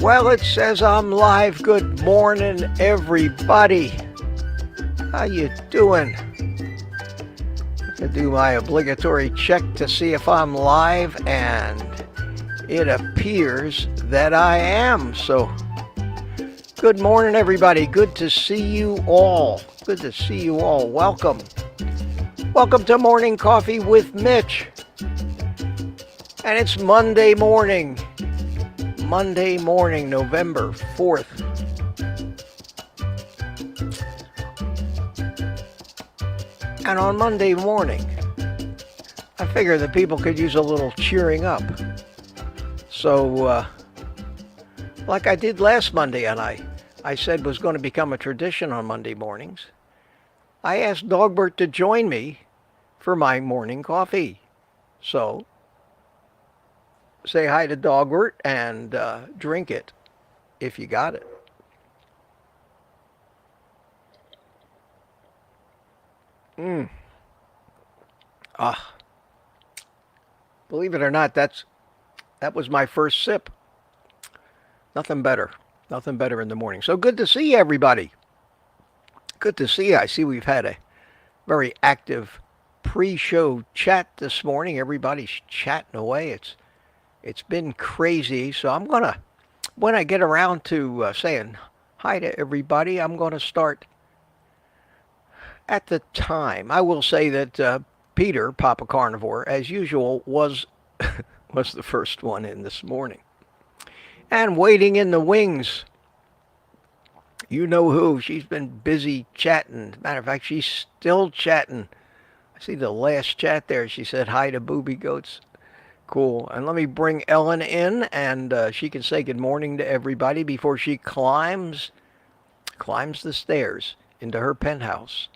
Well, it says I'm live. Good morning, everybody. How you doing? I do my obligatory check to see if I'm live, and it appears that I am. So, good morning, everybody. Good to see you all. Good to see you all. Welcome. Welcome to Morning Coffee with Mitch. And it's Monday morning. Monday morning, November 4th. And on Monday morning, I figure that people could use a little cheering up. So, like I did last Monday, and I said was going to become a tradition on Monday mornings, I asked Dogbert to join me for my morning coffee. So, say hi to Dogbert and drink it if you got it. Believe it or not, that was my first sip. Nothing better. Nothing better in the morning. So good to see everybody. Good to see you. I see we've had a very active pre-show chat this morning. Everybody's chatting away. It's been crazy. So I'm going to, when I get around to saying hi to everybody, I'm going to start at the time. I will say that Peter, Papa Carnivore, as usual, was the first one in this morning. And waiting in the wings, you know who. She's been busy chatting. Matter of fact, she's still chatting. I see the last chat there. She said hi to Booby Goats. Cool. And let me bring Ellen in, and she can say good morning to everybody before she climbs the stairs into her penthouse.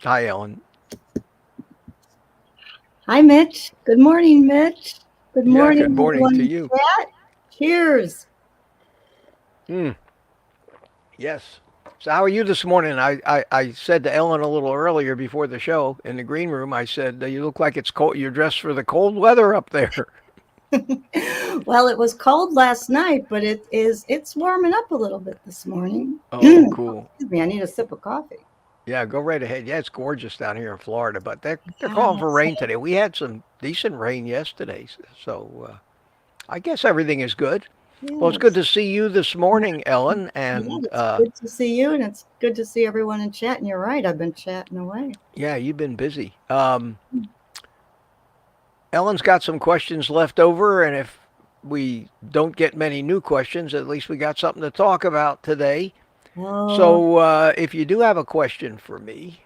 Hi, Ellen. Hi, Mitch. Good morning, Mitch. Good morning. Good morning to you. Chat. Cheers. Yes. So how are you this morning? I said to Ellen a little earlier before the show in the green room, I said, you look like it's cold. You're dressed for the cold weather up there. Well, it was cold last night, but it's warming up a little bit this morning. Oh, cool. Excuse me, I need a sip of coffee. Yeah, go right ahead. Yeah, it's gorgeous down here in Florida, but they're calling for rain today. We had some decent rain yesterday, so I guess everything is good. Yes. Well, it's good to see you this morning, Ellen, and it's good to see you, and it's good to see everyone in chat. And you're right, I've been chatting away. Yeah, you've been busy. Ellen's got some questions left over, and if we don't get many new questions, at least we got something to talk about today. Oh. So if you do have a question for me,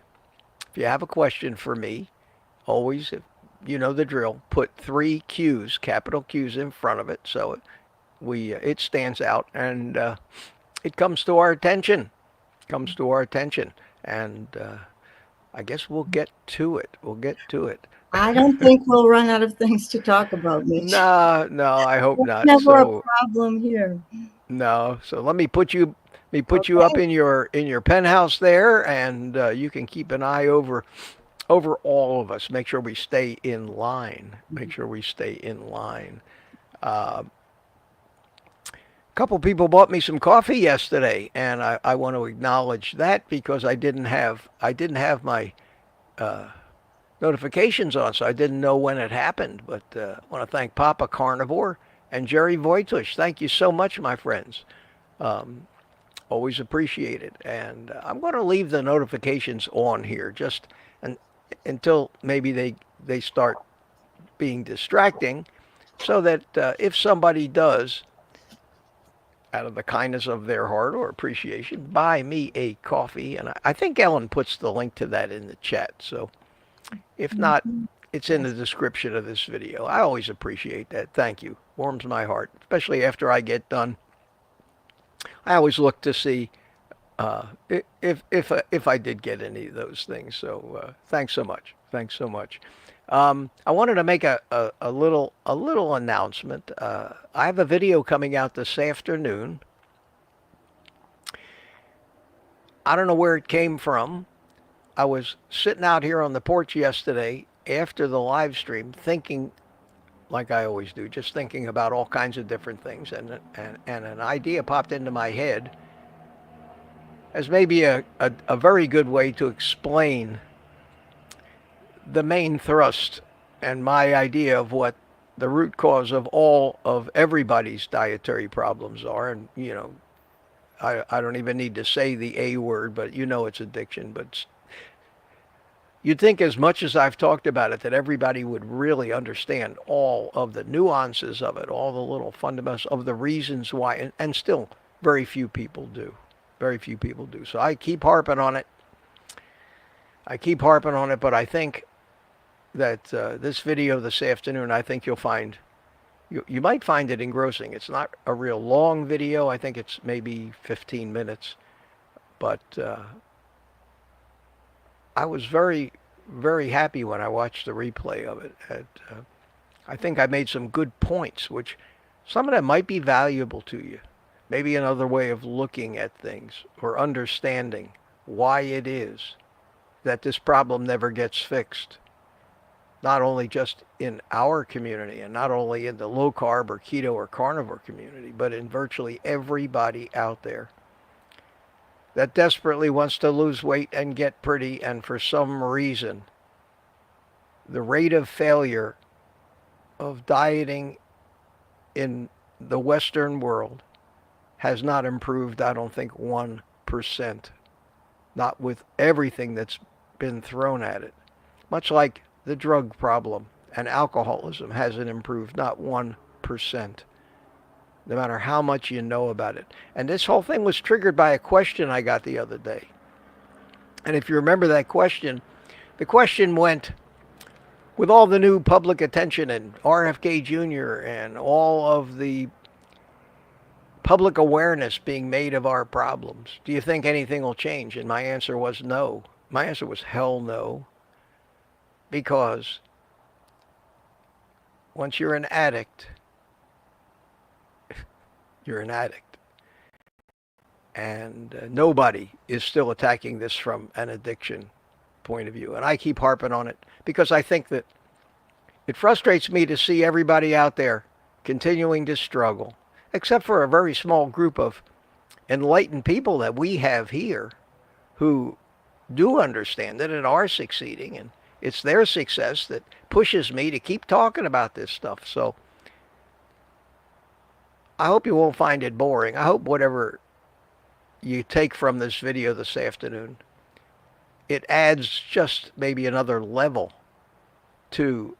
always, you know the drill, put 3 Q's, capital Q's in front of it, so it stands out, and it comes to our attention. And I guess we'll get to it. I don't think we'll run out of things to talk about, Mitch. No, I hope not. Never a problem here. No, so let me put you up in your penthouse there, and you can keep an eye over all of us. Make sure we stay in line. A couple people bought me some coffee yesterday, and I want to acknowledge that because I didn't have my notifications on, so I didn't know when it happened. But I want to thank Papa Carnivore and Jerry Voitush. Thank you so much, my friends. Always appreciate it. And I'm going to leave the notifications on here just until maybe they start being distracting, so that if somebody does, out of the kindness of their heart or appreciation, buy me a coffee. And I think Ellen puts the link to that in the chat. So if not, it's in the description of this video. I always appreciate that. Thank you. Warms my heart, especially after I get done. I always look to see if I did get any of those things. So thanks so much. I wanted to make a little announcement. I have a video coming out this afternoon. I don't know where it came from. I was sitting out here on the porch yesterday after the live stream thinking like I always do, just thinking about all kinds of different things, and an idea popped into my head as maybe a very good way to explain the main thrust and my idea of what the root cause of all of everybody's dietary problems are. And, I don't even need to say the A word, but it's addiction. But you'd think as much as I've talked about it that everybody would really understand all of the nuances of it, all the little fundamentals of the reasons why, and still very few people do. Very few people do. So I keep harping on it. But I think that this video this afternoon, I think you'll find, you might find it engrossing. It's not a real long video. I think it's maybe 15 minutes. But I was very, very happy when I watched the replay of it. I think I made some good points, which some of them might be valuable to you. Maybe another way of looking at things or understanding why it is that this problem never gets fixed. Not only just in our community and not only in the low carb or keto or carnivore community, but in virtually everybody out there that desperately wants to lose weight and get pretty, and for some reason the rate of failure of dieting in the Western world has not improved, I don't think, 1%. Not with everything that's been thrown at it. Much like the drug problem and alcoholism hasn't improved, not 1%. No matter how much you know about it. And this whole thing was triggered by a question I got the other day. And if you remember that question, the question went, with all the new public attention and RFK Jr. and all of the public awareness being made of our problems, do you think anything will change? And my answer was no. My answer was hell no. Because once you're an addict, you're an addict. And nobody is still attacking this from an addiction point of view. And I keep harping on it because I think that it frustrates me to see everybody out there continuing to struggle, except for a very small group of enlightened people that we have here who do understand it and are succeeding. And it's their success that pushes me to keep talking about this stuff. So I hope you won't find it boring. I hope whatever you take from this video this afternoon, it adds just maybe another level to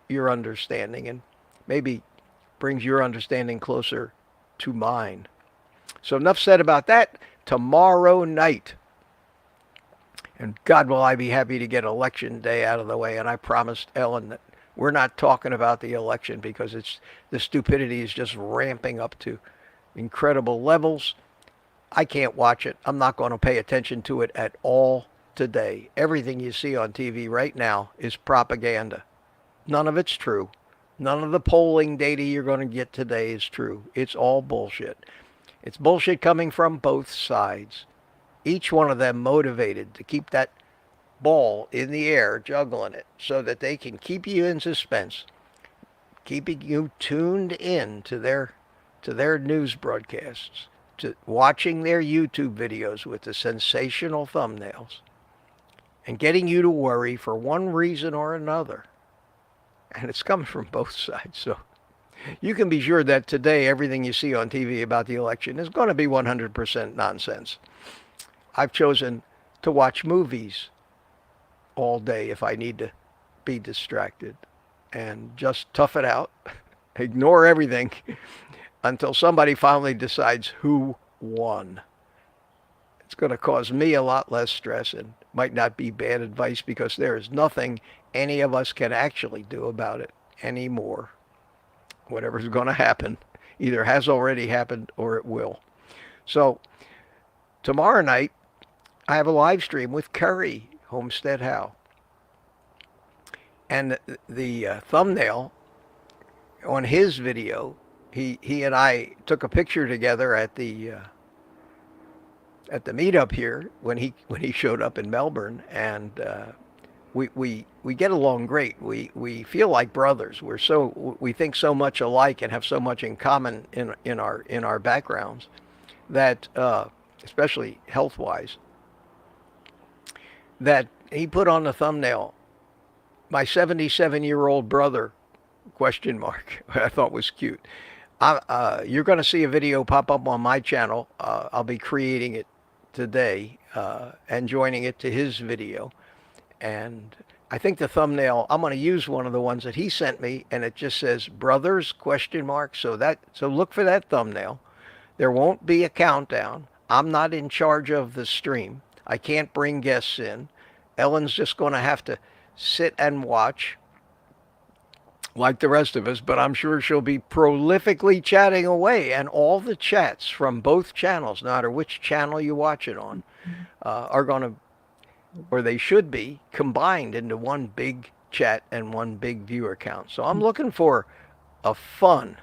your understanding and maybe brings your understanding closer to mine. So enough said about that. Tomorrow night, and God will I be happy to get election day out of the way. And I promised Ellen that we're not talking about the election because the stupidity is just ramping up to incredible levels. I can't watch it. I'm not going to pay attention to it at all today. Everything you see on TV right now is propaganda. None of it's true. None of the polling data you're going to get today is true. It's all bullshit. It's bullshit coming from both sides. Each one of them motivated to keep that ball in the air, juggling it, so that they can keep you in suspense, keeping you tuned in to their news broadcasts, to watching their YouTube videos with the sensational thumbnails, and getting you to worry for one reason or another. And it's coming from both sides. So you can be sure that today everything you see on TV about the election is going to be 100% nonsense. I've chosen to watch movies all day if I need to be distracted and just tough it out, ignore everything until somebody finally decides who won. It's going to cause me a lot less stress and might not be bad advice because there is nothing any of us can actually do about it anymore. Whatever's going to happen either has already happened or it will. So tomorrow night, I have a live stream with Curry Homestead How. And the thumbnail on his video, he and I took a picture together at the meetup here when he showed up in Melbourne, and we get along great. We feel like brothers. We think so much alike and have so much in common in our backgrounds that especially health wise, that he put on the thumbnail, my 77-year-old brother, question mark. I thought was cute. You're going to see a video pop up on my channel. I'll be creating it today and joining it to his video. And I think the thumbnail, I'm going to use one of the ones that he sent me, and it just says brothers question mark. So look for that thumbnail. There won't be a countdown. I'm not in charge of the stream. I can't bring guests in. Ellen's just going to have to sit and watch like the rest of us, but I'm sure she'll be prolifically chatting away. And all the chats from both channels, no matter which channel you watch it on, are going to, or they should be, combined into one big chat and one big viewer count. So I'm looking for a fun,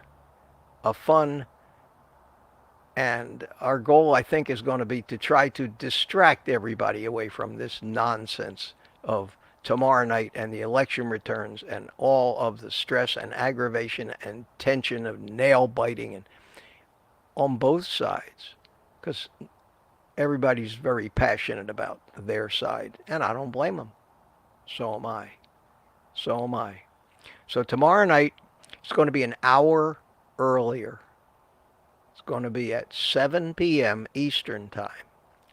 and our goal, I think, is going to be to try to distract everybody away from this nonsense of tomorrow night and the election returns and all of the stress and aggravation and tension of nail biting and on both sides, because everybody's very passionate about their side, and I don't blame them. So am I. So tomorrow night, it's going to be an hour earlier. It's going to be at 7 p.m. Eastern Time,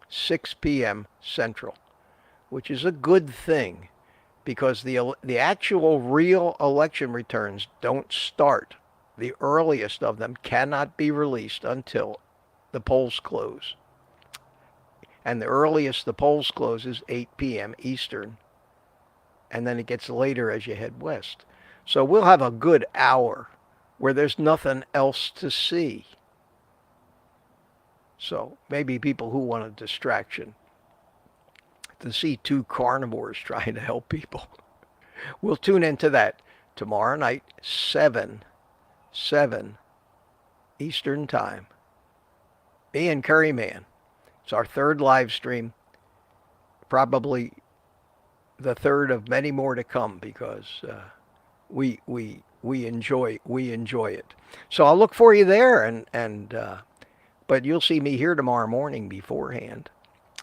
6 p.m. Central, which is a good thing, because the actual real election returns don't start. The earliest of them cannot be released until the polls close. And the earliest the polls close is 8 p.m. Eastern. And then it gets later as you head west. So we'll have a good hour where there's nothing else to see. So maybe people who want a distraction to see two carnivores trying to help people. We'll tune into that tomorrow night, 7 Eastern Time. Me and Curryman. It's our third live stream, probably the third of many more to come, because we enjoy it. So I'll look for you there, but you'll see me here tomorrow morning beforehand,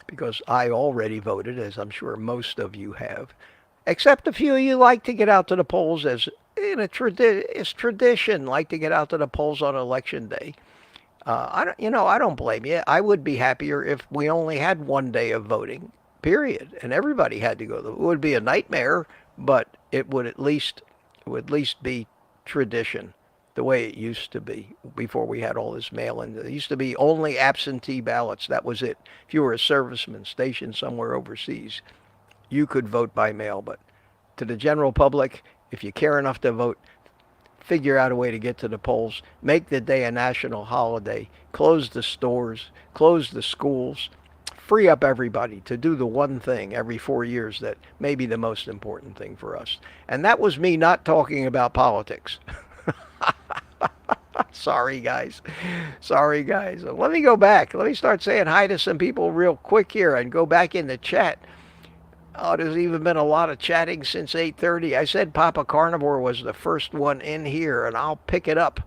because I already voted, as I'm sure most of you have, except a few of you like to get out to the polls as in it's tradition, like to get out to the polls on election day. I don't blame you. I would be happier if we only had one day of voting, period, and everybody had to go. It would be a nightmare, but it would at least be tradition, the way it used to be before we had all this mail-in. There used to be only absentee ballots. That was it. If you were a serviceman stationed somewhere overseas, you could vote by mail. But to the general public, if you care enough to vote, figure out a way to get to the polls, make the day a national holiday, close the stores, close the schools, free up everybody to do the one thing every 4 years that may be the most important thing for us. And that was me not talking about politics. Sorry, guys. Let me go back. Let me start saying hi to some people real quick here and go back in the chat. Oh, there's even been a lot of chatting since 8:30. I said Papa Carnivore was the first one in here, and I'll pick it up.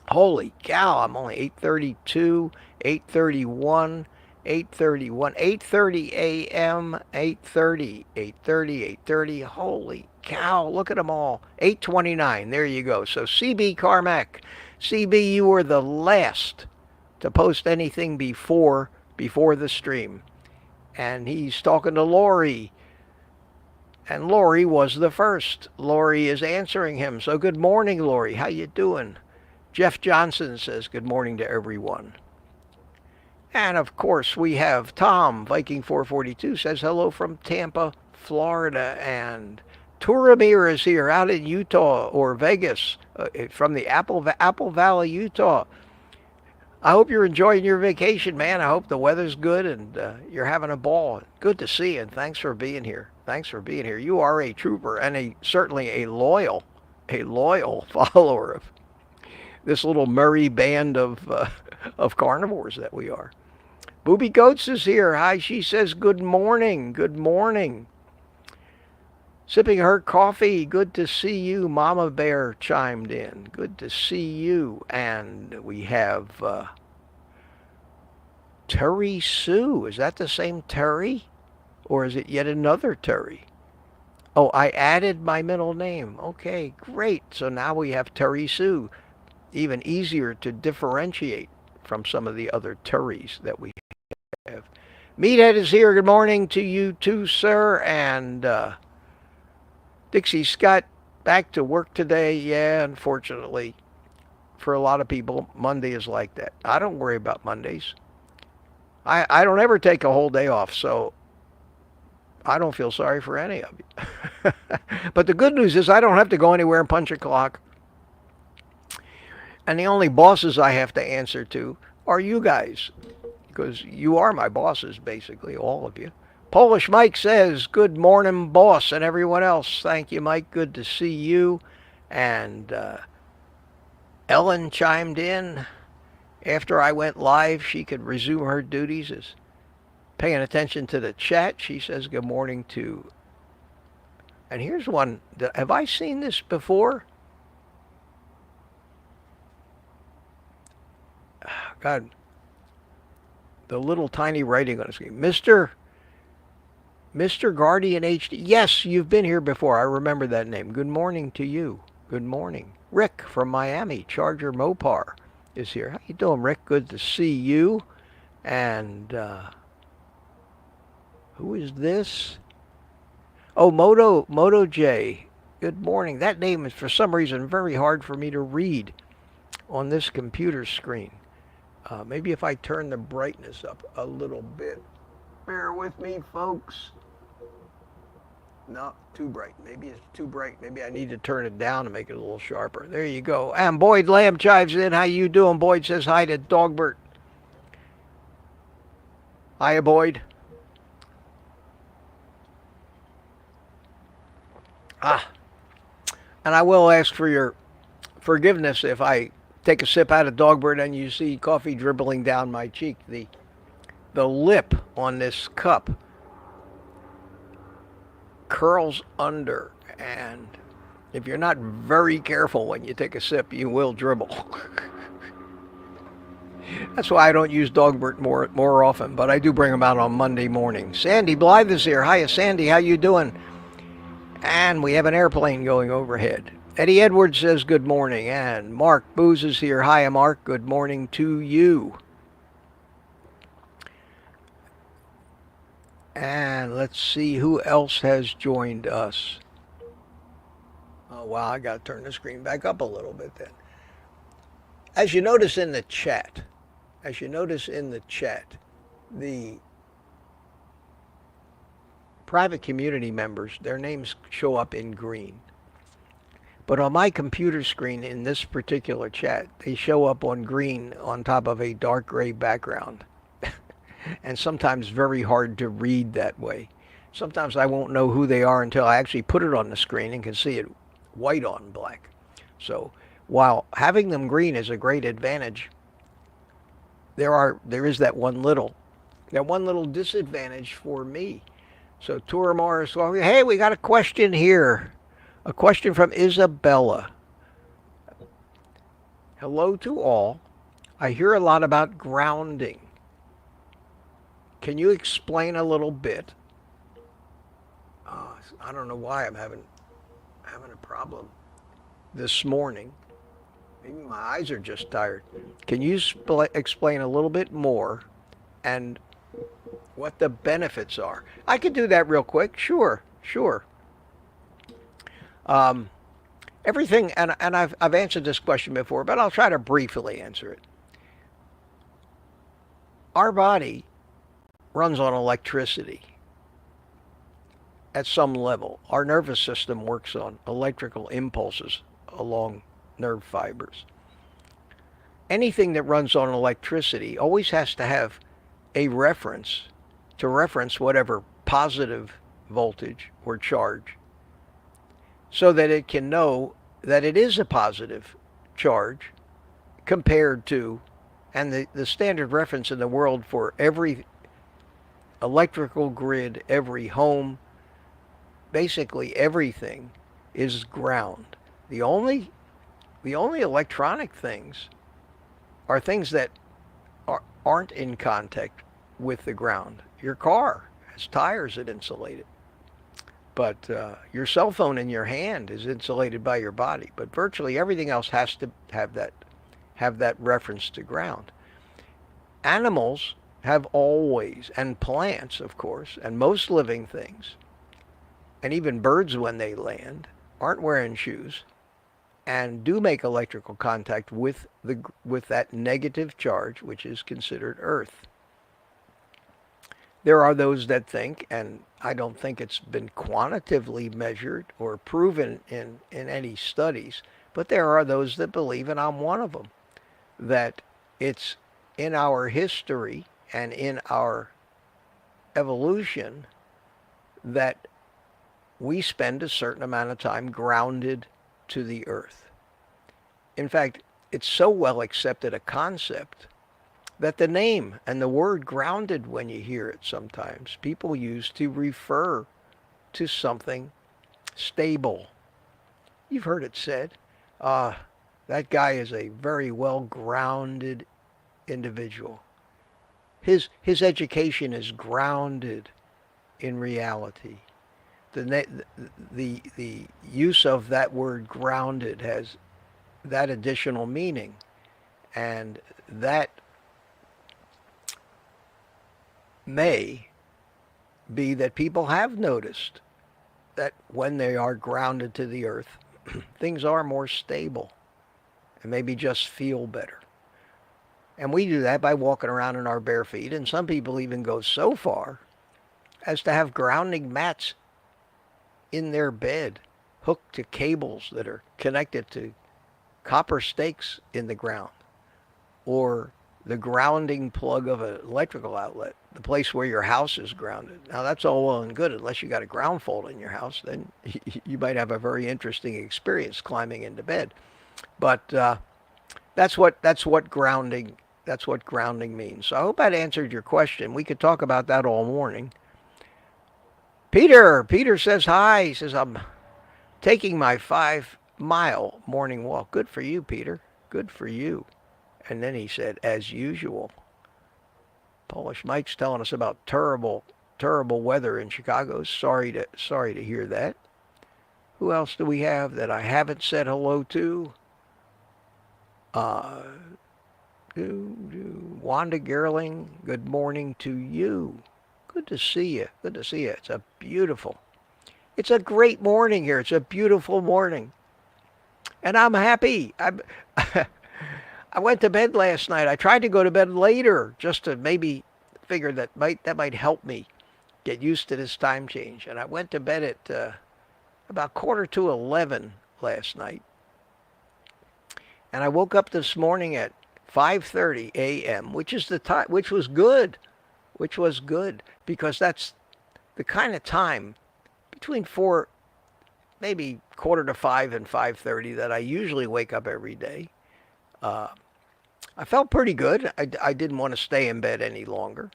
Holy cow, I'm only 8:32, 8:31, 8:30 a.m., 8:30, 8:30. Holy cow, look at them all. 8:29, there you go. So CB Carmack, CB, you were the last to post anything before the stream. And he's talking to Lori. And Lori was the first. Lori is answering him. So good morning, Lori. How you doing? Jeff Johnson says good morning to everyone. And of course we have Tom, Viking 442, says hello from Tampa, Florida. And Turamir is here out in Utah or Vegas, from the Apple Valley, Utah. I hope you're enjoying your vacation, man. I hope the weather's good and you're having a ball. Good to see you, and thanks for being here. You are a trooper and certainly a loyal follower of this little Murray band of carnivores that we are. Booby Goats is here. Hi, she says good morning. Sipping her coffee. Good to see you. Mama Bear chimed in. Good to see you. And we have Terry Sue. Is that the same Terry? Or is it yet another Terry? Oh, I added my middle name. Okay, great. So now we have Terry Sue. Even easier to differentiate from some of the other Terrys that we have. Meathead is here. Good morning to you too, sir. And Dixie Scott back to work today. Yeah, unfortunately, for a lot of people, Monday is like that. I don't worry about Mondays. I don't ever take a whole day off, so I don't feel sorry for any of you. But the good news is I don't have to go anywhere and punch a clock. And the only bosses I have to answer to are you guys, because you are my bosses, basically, all of you. Polish Mike says, good morning, boss, and everyone else. Thank you, Mike. Good to see you. And Ellen chimed in. After I went live, she could resume her duties as paying attention to the chat. She says, good morning to... And here's one. Have I seen this before? God, the little tiny writing on the screen. Mr. Guardian HD. Yes, you've been here before. I remember that name. Good morning to you. Good morning. Rick from Miami, Charger Mopar, is here. How you doing, Rick? Good to see you. And who is this? Oh, Moto J. Good morning. That name is for some reason very hard for me to read on this computer screen. Maybe if I turn the brightness up a little bit. Bear with me, folks. No, too bright. Maybe it's too bright. Maybe I need to turn it down to make it a little sharper. There you go. And Boyd Lamb chimes in. How you doing? Boyd says hi to Dogbert. Hiya, Boyd. And I will ask for your forgiveness if I take a sip out of Dogbert and you see coffee dribbling down my cheek. The lip on this cup curls under, and if you're not very careful when you take a sip, you will dribble. That's why I don't use Dogbert more often, but I do bring them out on Monday morning. Sandy Blythe is here. Hiya, Sandy. How you doing? And we have an airplane going overhead. Eddie Edwards says good morning. And Mark Booz is here. Hiya, Mark. Good morning to you. And let's see who else has joined us. Oh, wow. I got to turn the screen back up a little bit then. As you notice in the chat, the private community members, their names show up in green. But on my computer screen in this particular chat, they show up on green on top of a dark gray background. And sometimes very hard to read that way. Sometimes I won't know who they are until I actually put it on the screen and can see it white on black. So while having them green is a great advantage, there is that one little disadvantage for me. So Turamar is going, hey, we got a question here. A question from Isabella. Hello to all. I hear a lot about grounding. Can you explain a little bit? I don't know why I'm having a problem this morning. Maybe my eyes are just tired. Can you explain a little bit more and what the benefits are? I could do that real quick. Sure. Everything, and I've answered this question before, but I'll try to briefly answer it. Our body runs on electricity at some level. Our nervous system works on electrical impulses along nerve fibers. Anything that runs on electricity always has to have a reference to reference whatever positive voltage or charge, so that it can know that it is a positive charge compared to, and the standard reference in the world for every electrical grid, every home, basically everything is ground. The only the only electronic things are things that aren't in contact with the ground. Your car has tires that insulate it, but your cell phone in your hand is insulated by your body. But virtually everything else has to have that reference to ground. Animals have always, and plants, of course, and most living things, and even birds when they land, aren't wearing shoes and do make electrical contact with that negative charge, which is considered earth. There are those that think, and I don't think it's been quantitatively measured or proven in any studies, but there are those that believe, and I'm one of them, that it's in our history and in our evolution that we spend a certain amount of time grounded to the earth. In fact, it's so well accepted a concept that the name and the word grounded, when you hear it sometimes, people use to refer to something stable. You've heard it said, that guy is a very well grounded individual. His education is grounded in reality. The use of that word grounded has that additional meaning, and that may be that people have noticed that when they are grounded to the earth, things are more stable and maybe just feel better. And we do that by walking around in our bare feet, and some people even go so far as to have grounding mats in their bed hooked to cables that are connected to copper stakes in the ground, or the grounding plug of an electrical outlet, the place where your house is grounded. Now that's all well and good unless you got a ground fault in your house, then you might have a very interesting experience climbing into bed. But that's what grounding means. So I hope that answered your question. We could talk about that all morning. Peter says hi. He says, I'm taking my 5-mile morning walk. Good for you, Peter. Good for you. And then he said, as usual. Polish Mike's telling us about terrible weather in Chicago. Sorry to hear that. Who else do we have that I haven't said hello to? Wanda Gerling, good morning to you. Good to see you. Good to see you. It's a great morning here. It's a beautiful morning. And I'm happy. I went to bed last night. I tried to go to bed later just to maybe figure that might help me get used to this time change. And I went to bed at about 11:15 last night. And I woke up this morning at 5:30 a.m., which is the time, which was good, because that's the kind of time between 4, maybe 4:45 and 5:30 that I usually wake up every day. I felt pretty good. I didn't want to stay in bed any longer.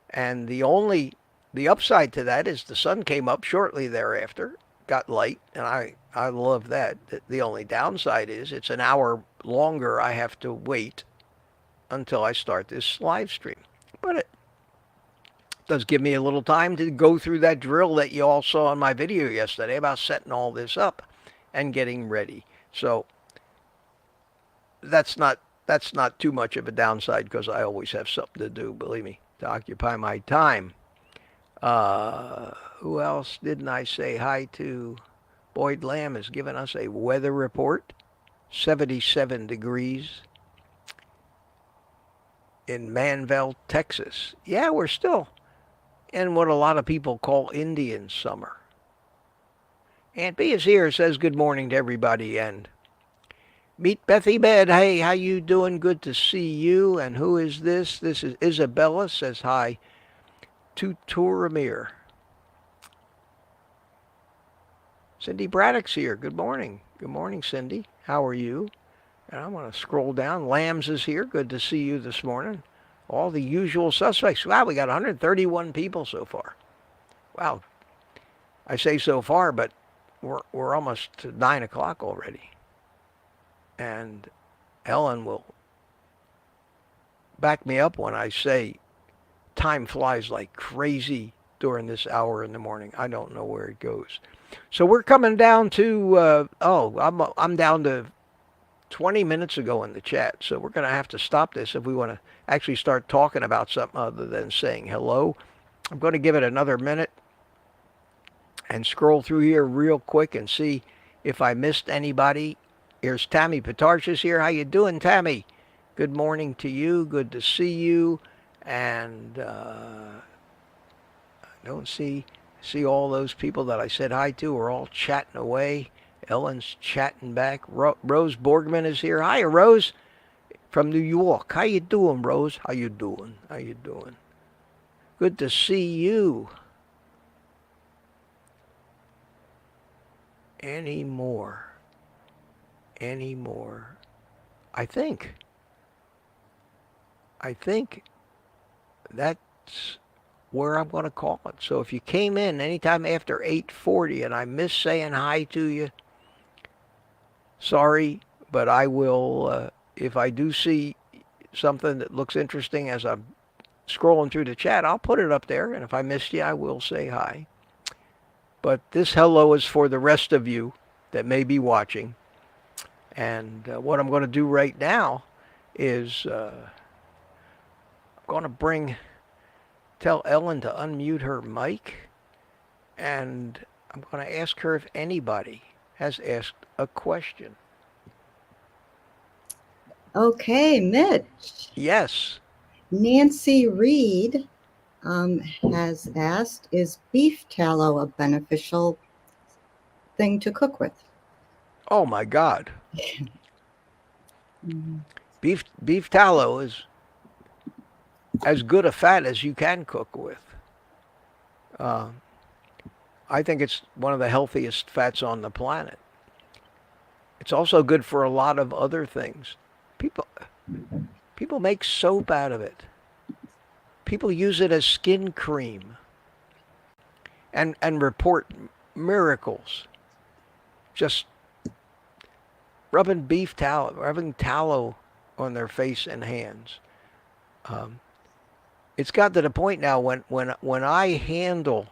And the upside to that is the sun came up shortly thereafter, got light, and I love that. The only downside is it's an hour longer I have to wait until I start this live stream. But it does give me a little time to go through that drill that you all saw in my video yesterday about setting all this up and getting ready. So that's not too much of a downside because I always have something to do, believe me, to occupy my time. Who else didn't I say hi to? Boyd Lamb has given us a weather report. 77 degrees in Manvel, Texas. Yeah, we're still in what a lot of people call Indian summer. Aunt B is here, says good morning to everybody, and meet Bethy Bed. Hey, how you doing? Good to see you. And who is this? This is Isabella, says hi to Touramir. Cindy Braddock's here. Good morning. Good morning, Cindy. How are you? And I'm going to scroll down. Lambs is here. Good to see you this morning. All the usual suspects. Wow, we got 131 people so far. Wow. I say so far, but we're almost to 9 o'clock already, and Ellen will back me up when I say time flies like crazy during this hour in the morning. I don't know where it goes. So we're coming down to I'm down to 20 minutes ago in the chat. So we're going to have to stop this if we want to actually start talking about something other than saying hello. I'm going to give it another minute and scroll through here real quick and see if I missed anybody. Here's Tammy Patarchis here. How you doing, Tammy? Good morning to you. Good to see you. And I don't see all those people that I said hi to are all chatting away. Ellen's chatting back. Rose Borgman is here. Hi, Rose, from New York. How you doing, Rose? How you doing? How you doing? Good to see you. Any more? I think that's where I'm going to call it. So if you came in anytime after 8:40 and I missed saying hi to you, sorry, but I will, if I do see something that looks interesting as I'm scrolling through the chat, I'll put it up there. And if I missed you, I will say hi. But this hello is for the rest of you that may be watching. And what I'm going to do right now is I'm going to tell Ellen to unmute her mic. And I'm going to ask her if anybody has asked a question. Okay, Mitch. Yes. Nancy Reed has asked, is beef tallow a beneficial thing to cook with? Oh my God. Beef tallow is as good a fat as you can cook with. I think it's one of the healthiest fats on the planet. It's also good for a lot of other things. People make soap out of it. People use it as skin cream and report miracles. Just rubbing tallow on their face and hands. It's got to the point now when I handle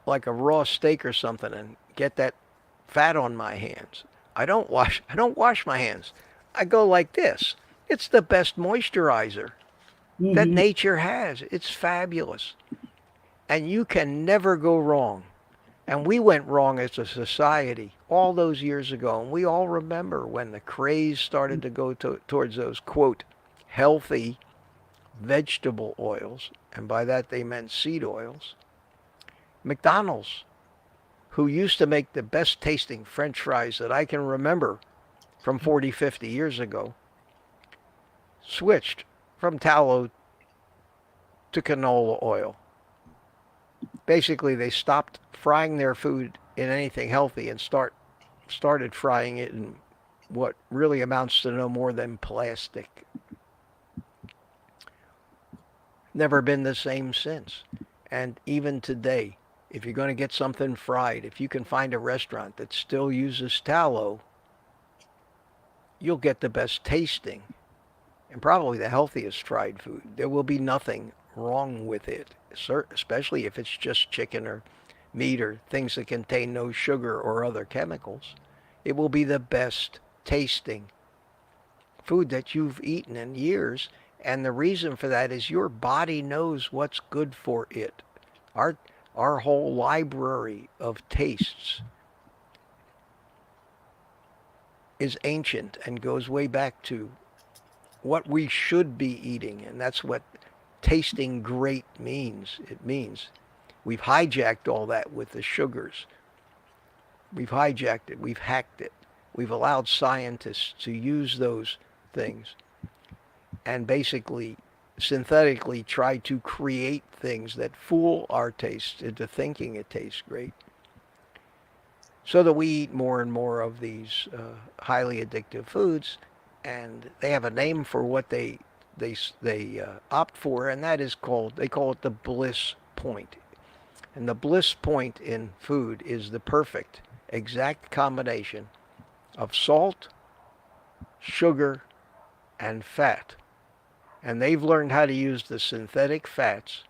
like a raw steak or something and get that fat on my hands, I don't wash my hands. I go like this. It's the best moisturizer that nature has. It's fabulous. And you can never go wrong. And we went wrong as a society all those years ago. And we all remember when the craze started to go towards those, quote, healthy vegetable oils. And by that they meant seed oils. McDonald's, who used to make the best tasting French fries that I can remember from 40, 50 years ago, switched from tallow to canola oil. Basically, they stopped frying their food in anything healthy and started frying it in what really amounts to no more than plastic. Never been the same since. And even today, if you're going to get something fried, if you can find a restaurant that still uses tallow, you'll get the best tasting and probably the healthiest fried food. There will be nothing wrong with it, especially if it's just chicken or meat or things that contain no sugar or other chemicals. It will be the best tasting food that you've eaten in years. And the reason for that is your body knows what's good for it. Our whole library of tastes is ancient and goes way back to what we should be eating. And that's what tasting great means. It means we've hijacked all that with the sugars. We've hijacked it. We've hacked it. We've allowed scientists to use those things and basically synthetically try to create things that fool our taste into thinking it tastes great, so that we eat more and more of these highly addictive foods. And they have a name for what they opt for, and that is they call it the bliss point. And the bliss point in food is the perfect, exact combination of salt, sugar, and fat. And they've learned how to use the synthetic fats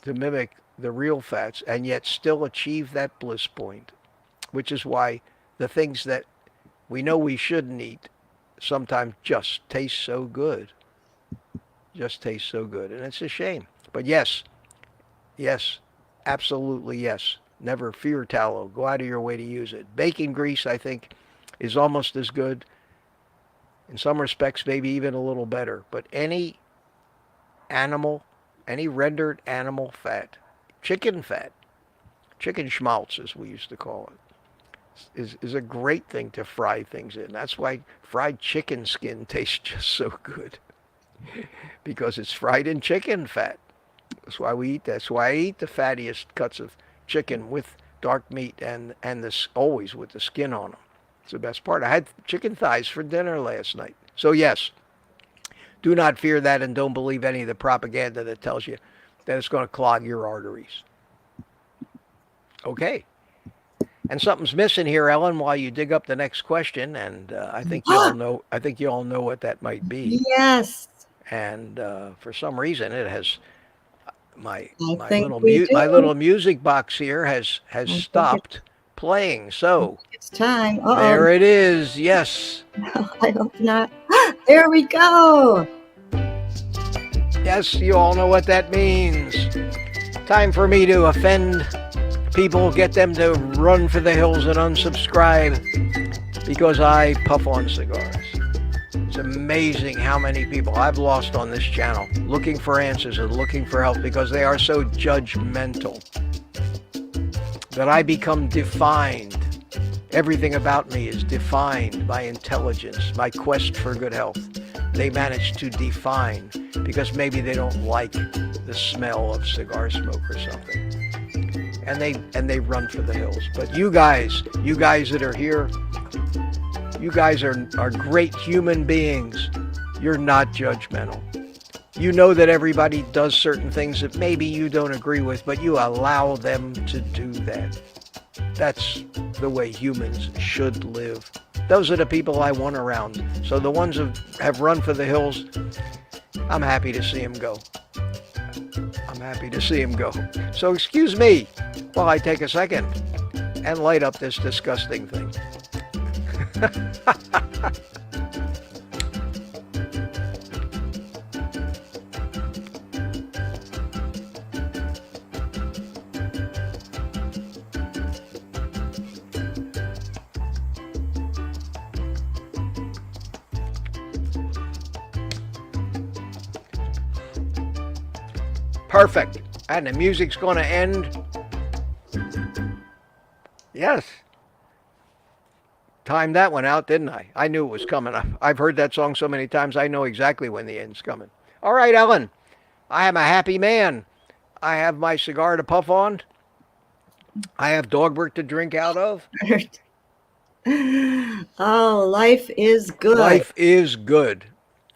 to mimic the real fats and yet still achieve that bliss point, which is why the things that we know we shouldn't eat sometimes just taste so good. Just taste so good. And it's a shame. But yes, yes, absolutely yes. Never fear tallow. Go out of your way to use it. Bacon grease, I think, is almost as good. In some respects, maybe even a little better. But any animal, any rendered animal fat, chicken schmaltz as we used to call it, is a great thing to fry things in. That's why fried chicken skin tastes just so good. Because it's fried in chicken fat. That's why we eat that. That's why I eat the fattiest cuts of chicken with dark meat and this always with the skin on them. It's the best part. I had chicken thighs for dinner last night. So yes, do not fear that and don't believe any of the propaganda that tells you that it's going to clog your arteries. Okay. And something's missing here, Ellen, while you dig up the next question, and I think you all know. I think you all know what that might be. Yes. And for some reason, it has my my little music box here has stopped playing. So it's time. There it is. Yes. I hope not. There we go. Yes, you all know what that means. Time for me to offend people, get them to run for the hills and unsubscribe because I puff on cigars. It's amazing how many people I've lost on this channel looking for answers and looking for help because they are so judgmental that I become defined. Everything about me is defined by intelligence, my quest for good health. They manage to define because maybe they don't like the smell of cigar smoke or something. And they run for the hills. But you guys that are here, you guys are great human beings. You're not judgmental. You know that everybody does certain things that maybe you don't agree with, but you allow them to do that. That's the way humans should live. Those are the people I want around. So the ones who have run for the hills, I'm happy to see them go. I'm happy to see them go. So excuse me while I take a second and light up this disgusting thing. Perfect. And the music's going to end. Yes. Timed that one out, didn't I? I knew it was coming. I've heard that song so many times, I know exactly when the end's coming. All right, Ellen. I am a happy man. I have my cigar to puff on. I have dogwork to drink out of. Oh, life is good. Life is good.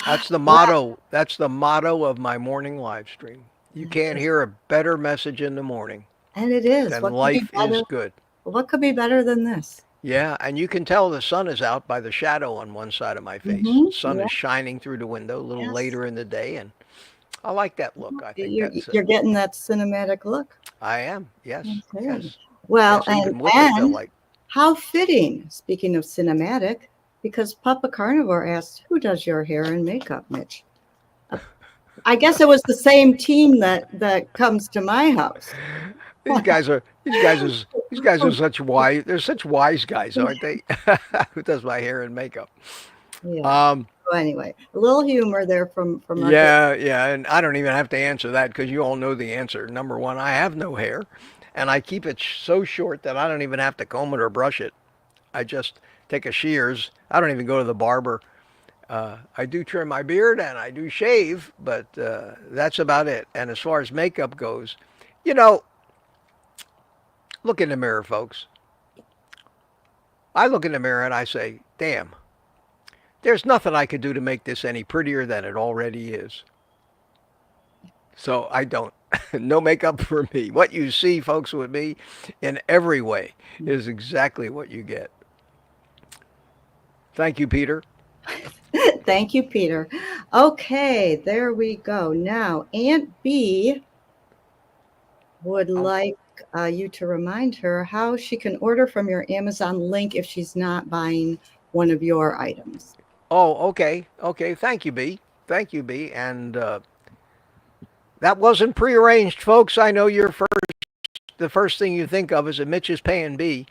That's the motto. That's the motto of my morning live stream. You can't hear a better message in the morning. And it is. Than life is good. What could be better than this? Yeah, and you can tell the sun is out by the shadow on one side of my face. The sun is shining through the window a little later in the day, and I like that look. I think you're getting that cinematic look. I am. Yes. Okay. Yes. Well, yes, and how fitting, speaking of cinematic, because Papa Carnivore asked, who does your hair and makeup, Mitch? I guess it was the same team that comes to my house. These guys are such wise. They're such wise guys, aren't they? Who does my hair and makeup? Yeah. So anyway, a little humor there from yeah, and I don't even have to answer that because you all know the answer. Number one, I have no hair, and I keep it so short that I don't even have to comb it or brush it. I just take a shears. I don't even go to the barber. I do trim my beard and I do shave, but that's about it. And as far as makeup goes, look in the mirror, folks. I look in the mirror and I say, damn, there's nothing I could do to make this any prettier than it already is. So I don't. No makeup for me. What you see, folks, with me in every way is exactly what you get. Thank you, Peter. Thank you, Peter. Okay, there we go. Now, Aunt B would Um, like you to remind her how she can order from your Amazon link if she's not buying one of your items. oh, okay. Okay. Thank you, B. Thank you, B. And that wasn't prearranged, folks. I know the first thing you think of is that Mitch is paying B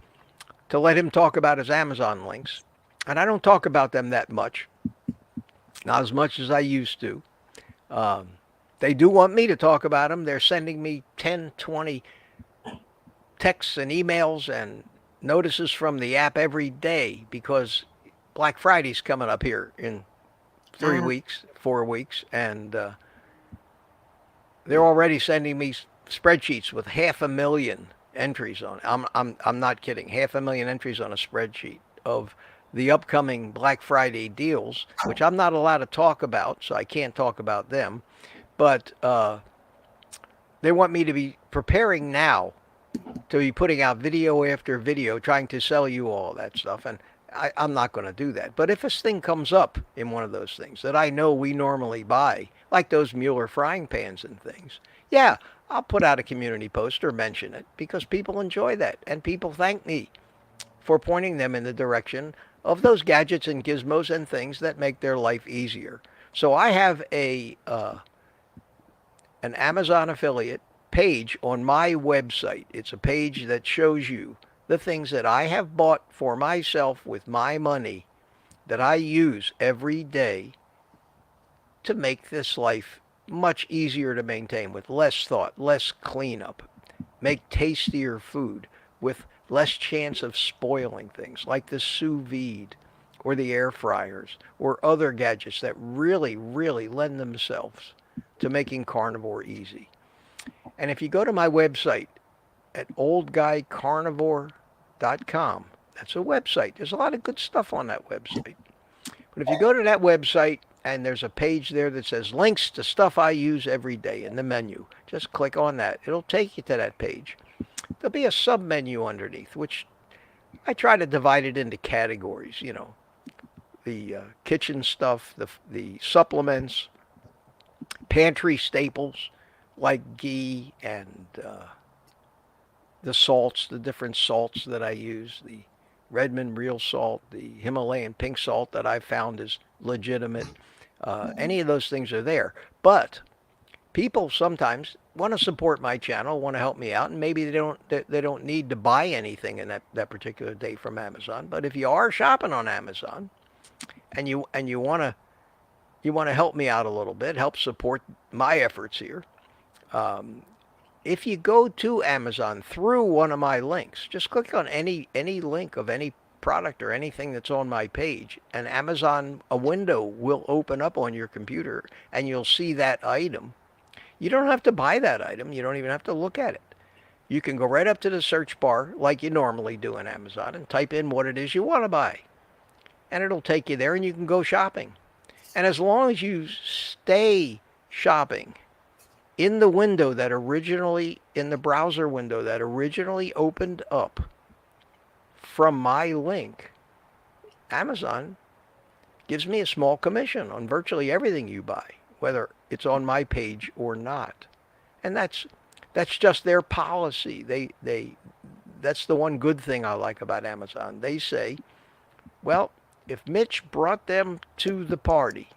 to let him talk about his Amazon links. And I don't talk about them that much, not as much as I used to. Um, they do want me to talk about them. They're sending me 10, 20 texts and emails and notices from the app every day because Black Friday's coming up here in three Ah, weeks, 4 weeks, and they're already sending me spreadsheets with 500,000 entries on it. I'm not kidding. 500,000 entries on a spreadsheet of the upcoming Black Friday deals, which I'm not allowed to talk about, so I can't talk about them. But they want me to be preparing now to be putting out video after video, trying to sell you all that stuff. And I'm not going to do that. But if this thing comes up in one of those things that I know we normally buy, like those Mueller frying pans and things, yeah, I'll put out a community post or mention it because people enjoy that. And people thank me for pointing them in the direction of those gadgets and gizmos and things that make their life easier. So I have an Amazon affiliate page on my website. It's a page that shows you the things that I have bought for myself with my money that I use every day to make this life much easier to maintain with less thought, less cleanup, make tastier food with less chance of spoiling things like the sous vide or the air fryers or other gadgets that really, really lend themselves to making carnivore easy. And if you go to my website at oldguycarnivore.com, that's a website. There's a lot of good stuff on that website. But if you go to that website and there's a page there that says links to stuff I use every day in the menu, just click on that. It'll take you to that page. There'll be a sub menu underneath, which I try to divide it into categories. The kitchen stuff, the supplements, pantry staples like ghee and the salts, the different salts that I use, the Redmond real salt, the Himalayan pink salt that I found is legitimate. Any of those things are there. But people sometimes want to support my channel, want to help me out, and maybe they don't need to buy anything in that particular day from Amazon. But if you are shopping on Amazon and you want to help me out a little bit, help support my efforts here, um, if you go to Amazon through one of my links, just click on any link of any product or anything that's on my page, and a window will open up on your computer, and you'll see that item. You don't have to buy that item. You don't even have to look at it. You can go right up to the search bar like you normally do in Amazon and type in what it is you want to buy, and it'll take you there, and you can go shopping. And as long as you stay shopping in the browser window that originally opened up from my link, Amazon gives me a small commission on virtually everything you buy, whether it's on my page or not. And that's just their policy. That's the one good thing I like about Amazon. They say, well, if Mitch brought them to the party,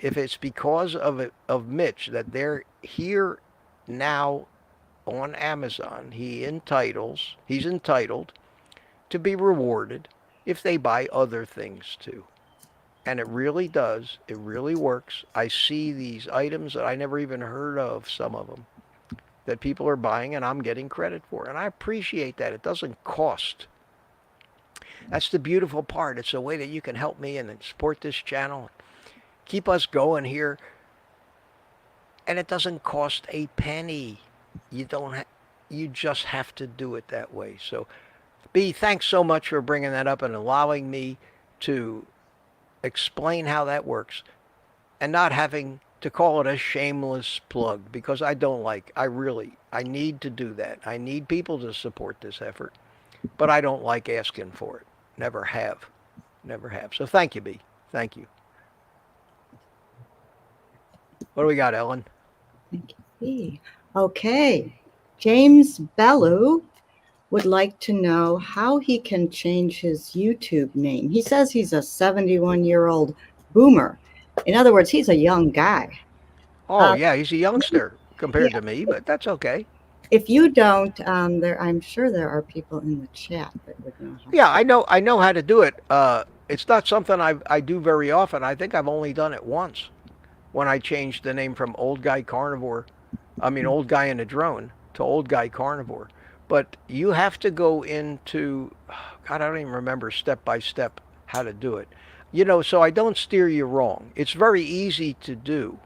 if it's because of Mitch that they're here now on Amazon, he's entitled to be rewarded if they buy other things too. And it really does. It really works. I see these items that I never even heard of, some of them, that people are buying and I'm getting credit for. And I appreciate that. It doesn't cost. That's the beautiful part. It's a way that you can help me and support this channel, keep us going here. And it doesn't cost a penny. You just have to do it that way. So, B, thanks so much for bringing that up and allowing me to explain how that works and not having to call it a shameless plug because I need to do that. I need people to support this effort, but I don't like asking for it. Never have. Never have. So thank you, B. Thank you. What do we got, Ellen? Thank you. Okay. James Bellew would like to know how he can change his YouTube name. He says he's a 71-year-old boomer. In other words, he's a young guy. Oh, yeah, he's a youngster compared Yeah. to me, but that's okay. If you don't, I'm sure there are people in the chat that would know how. Yeah, I know how to do it. It's not something I do very often. I think I've only done it once when I changed the name from Old Guy Carnivore, Old Guy in a Drone to Old Guy Carnivore. But you have to go into, God, I don't even remember step by step how to do it. So I don't steer you wrong. It's very easy to do,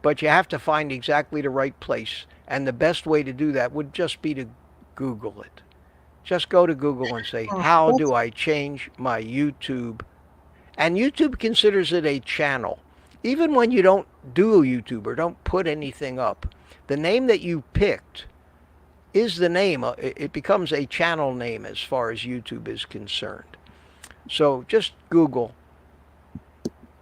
but you have to find exactly the right place. And the best way to do that would just be to Google it. Just go to Google and say, how do I change my YouTube? And YouTube considers it a channel. Even when you don't do a YouTube or don't put anything up, the name that you picked is the name. It becomes a channel name as far as YouTube is concerned. So just Google,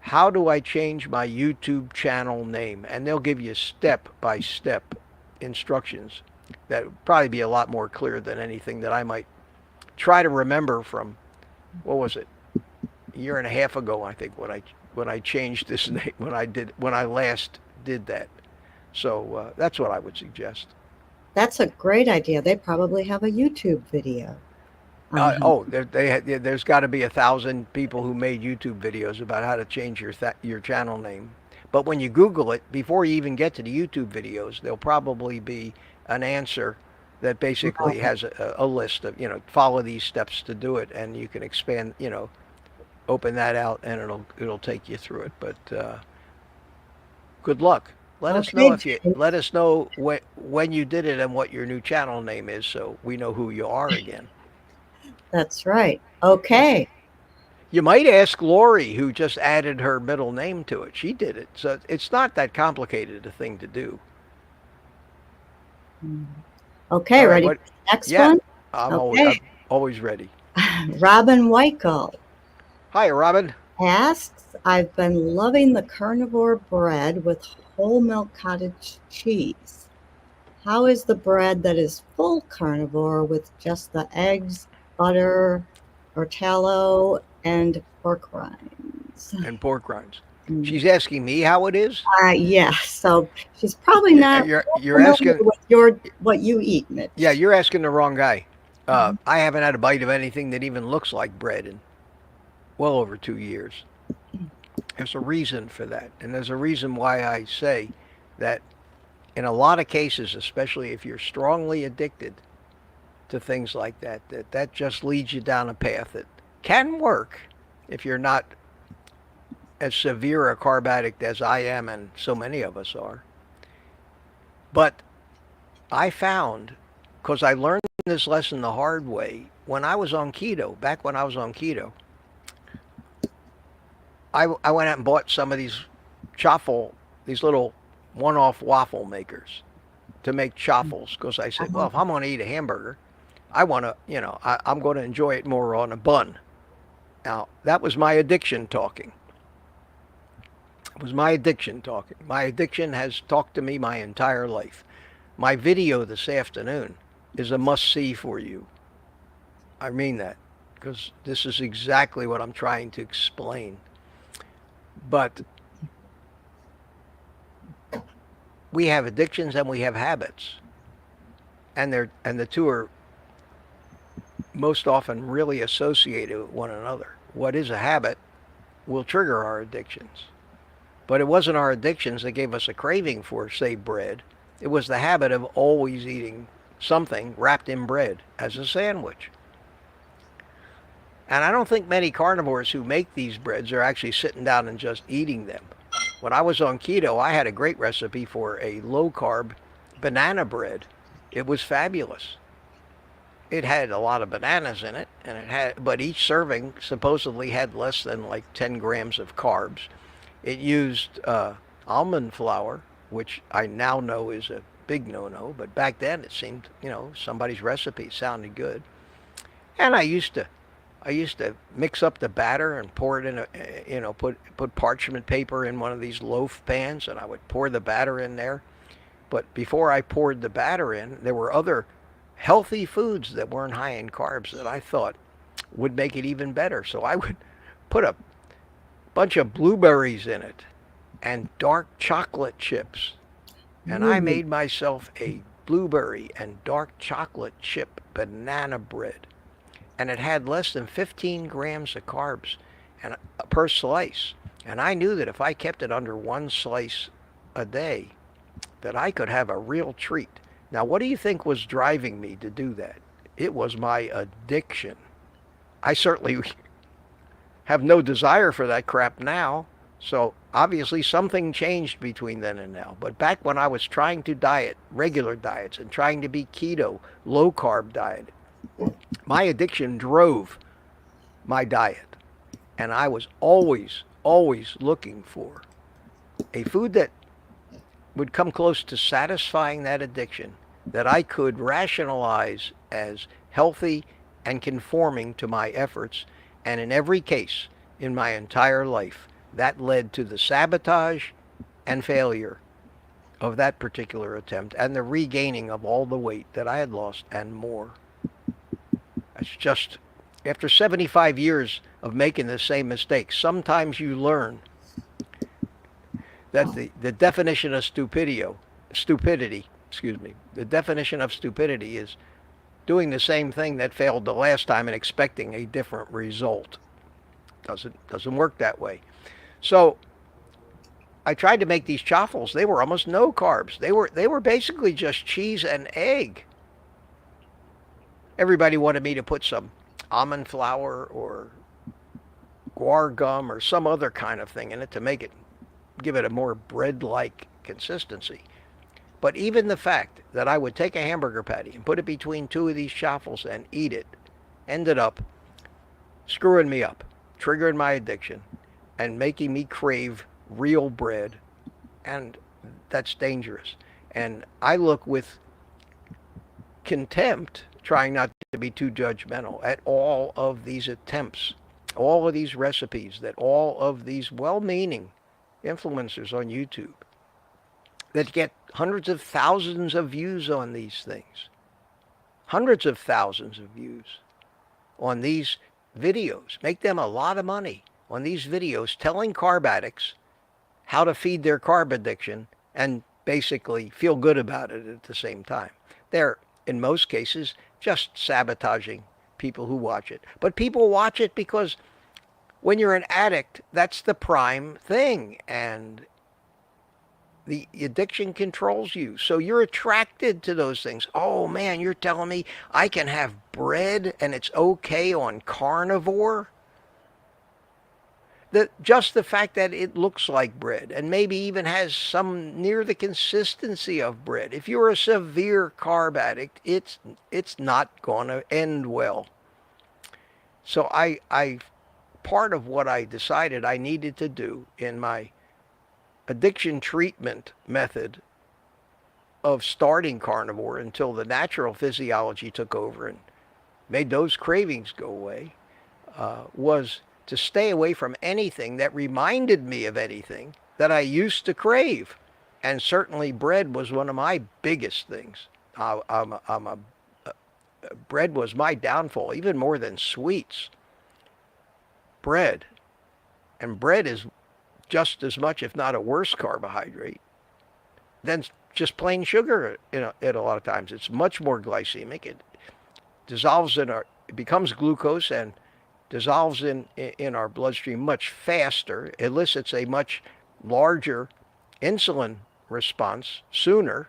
how do I change my YouTube channel name? And they'll give you step-by-step instructions that would probably be a lot more clear than anything that I might try to remember from, what was it, a year and a half ago, I think, when I changed this name, when I last did that. So that's what I would suggest. That's a great idea. They probably have a YouTube video. There's got to be 1,000 people who made YouTube videos about how to change your channel name. But when you Google it, before you even get to the YouTube videos, there'll probably be an answer that basically has a list of, follow these steps to do it, and you can expand, open that out, and it'll take you through it. But good luck. Let us know when you did it and what your new channel name is, so we know who you are again. That's right. Okay. You might ask Lori, who just added her middle name to it. She did it, so it's not that complicated a thing to do. Okay, ready for the next one? I'm always ready. Robin Weichel. Hi, Robin. Asks, I've been loving the carnivore bread with whole milk cottage cheese. How is the bread that is full carnivore with just the eggs, butter, or tallow, and pork rinds? She's asking me how it is? Yeah, so she's probably not. You're asking what you eat, Mitch. Yeah, you're asking the wrong guy. I haven't had a bite of anything that even looks like bread in well over 2 years. There's a reason for that, and there's a reason why I say that in a lot of cases, especially if you're strongly addicted to things like that, that just leads you down a path that can work if you're not as severe a carb addict as I am and so many of us are. But I found, because I learned this lesson the hard way, when I was on keto, back when I was on keto, I went out and bought some of these these little one-off waffle makers to make chaffles, because I said, well, if I'm going to eat a hamburger, I want to, I'm going to enjoy it more on a bun. Now, that was my addiction talking. It was my addiction talking. My addiction has talked to me my entire life. My video this afternoon is a must-see for you. I mean that, because this is exactly what I'm trying to explain. But we have addictions and we have habits, and the two are most often really associated with one another. What is a habit will trigger our addictions, but it wasn't our addictions that gave us a craving for, say, bread. It was the habit of always eating something wrapped in bread as a sandwich. And I don't think many carnivores who make these breads are actually sitting down and just eating them. When I was on keto, I had a great recipe for a low-carb banana bread. It was fabulous. It had a lot of bananas in it, but each serving supposedly had less than like 10 grams of carbs. It used almond flour, which I now know is a big no-no, but back then it seemed, somebody's recipe sounded good. And I used to mix up the batter and pour it in put parchment paper in one of these loaf pans, and I would pour the batter in there. But before I poured the batter in, there were other healthy foods that weren't high in carbs that I thought would make it even better. So I would put a bunch of blueberries in it and dark chocolate chips. And I Mm. made myself a blueberry and dark chocolate chip banana bread. And it had less than 15 grams of carbs and per slice. And I knew that if I kept it under one slice a day, that I could have a real treat. Now, what do you think was driving me to do that? It was my addiction. I certainly have no desire for that crap now. So obviously something changed between then and now. But back when I was trying to diet, regular diets, and trying to be keto, low carb diet, my addiction drove my diet. And I was always, always looking for a food that would come close to satisfying that addiction, that I could rationalize as healthy and conforming to my efforts. And in every case in my entire life, that led to the sabotage and failure of that particular attempt and the regaining of all the weight that I had lost and more. It's just, after 75 years of making the same mistakes, sometimes you learn that the definition of stupidity, excuse me, the definition of stupidity is doing the same thing that failed the last time and expecting a different result. Doesn't work that way. So I tried to make these chaffles. They were almost no carbs. They were basically just cheese and egg. Everybody wanted me to put some almond flour or guar gum or some other kind of thing in it to give it a more bread-like consistency. But even the fact that I would take a hamburger patty and put it between two of these chaffles and eat it ended up screwing me up, triggering my addiction, and making me crave real bread. And that's dangerous. And I look with contempt, trying not to be too judgmental, at all of these attempts, all of these recipes that all of these well-meaning influencers on YouTube that get hundreds of thousands of views on these things, hundreds of thousands of views on these videos, make them a lot of money on these videos telling carb addicts how to feed their carb addiction and basically feel good about it at the same time. They're, in most cases, just sabotaging people who watch it. But people watch it because when you're an addict, that's the prime thing. And the addiction controls you. So you're attracted to those things. Oh man, you're telling me I can have bread and it's okay on Carnivore? Just the fact that it looks like bread and maybe even has some near the consistency of bread. If you're a severe carb addict, it's not going to end well. So I part of what I decided I needed to do in my addiction treatment method of starting carnivore until the natural physiology took over and made those cravings go away was to stay away from anything that reminded me of anything that I used to crave. And certainly bread was one of my biggest things. Bread was my downfall, even more than sweets. Bread. And bread is just as much, if not a worse carbohydrate than just plain sugar at a lot of times. It's much more glycemic. It dissolves it becomes glucose and dissolves in our bloodstream much faster, elicits a much larger insulin response sooner.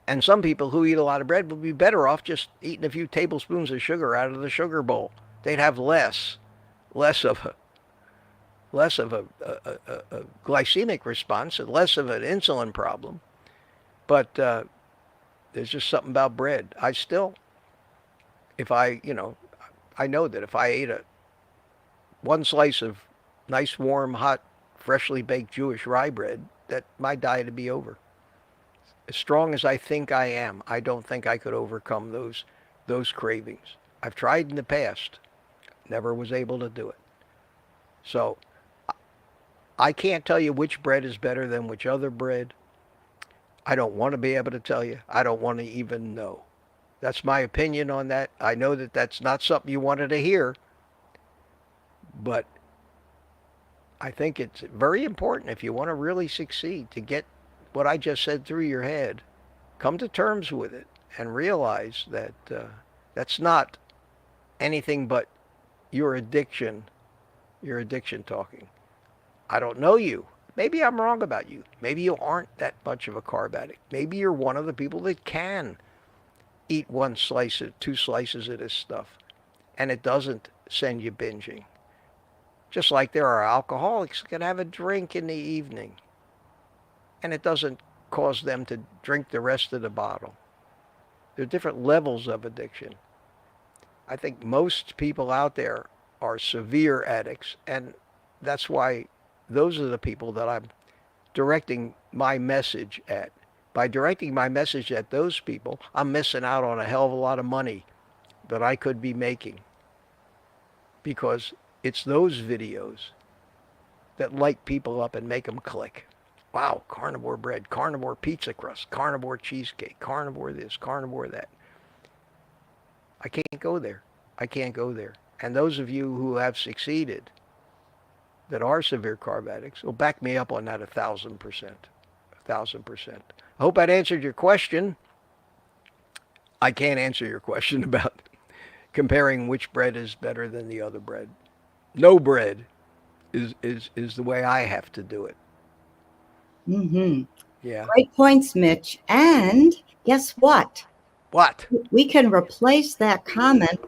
And some people who eat a lot of bread would be better off just eating a few tablespoons of sugar out of the sugar bowl. They'd have less of a glycemic response and less of an insulin problem. But there's just something about bread. If I know that if I ate one slice of nice, warm, hot, freshly baked Jewish rye bread, that my diet would be over. As strong as I think I am, I don't think I could overcome those cravings. I've tried in the past, never was able to do it. So I can't tell you which bread is better than which other bread. I don't want to be able to tell you. I don't want to even know. That's my opinion on that. I know that that's not something you wanted to hear, but I think it's very important if you want to really succeed to get what I just said through your head. Come to terms with it and realize that that's not anything but your addiction talking. I don't know you. Maybe I'm wrong about you. Maybe you aren't that much of a carb addict. Maybe you're one of the people that can eat one slice of 2 slices of this stuff and it doesn't send you binging. Just like there are alcoholics that can have a drink in the evening and it doesn't cause them to drink the rest of the bottle. There are different levels of addiction. I think most people out there are severe addicts, and that's why those are the people that I'm directing my message at. By directing my message at those people, I'm missing out on a hell of a lot of money that I could be making, because it's those videos that light people up and make them click. Wow, carnivore bread, carnivore pizza crust, carnivore cheesecake, carnivore this, carnivore that. I can't go there. I can't go there. And those of you who have succeeded, that are severe carb addicts, will back me up on that 1,000%. 1,000%. I hope that answered your question. I can't answer your question about comparing which bread is better than the other bread. No bread is the way I have to do it. Mm-hmm. Yeah. Great points, Mitch. And guess what? What? We can replace that comment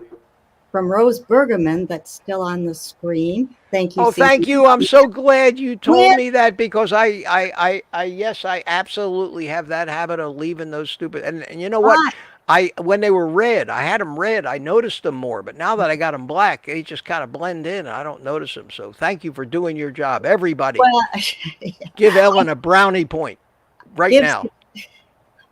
from Rose Bergerman that's still on the screen. Thank you, Oh, thank CB. you. I'm so glad you told With me that, because yes, I absolutely have that habit of leaving those stupid. And you know what? When they were red, I had them red. I noticed them more, but now that I got them black, they just kind of blend in. I don't notice them. So thank you for doing your job, everybody. Well, Give Ellen a brownie point right give, now.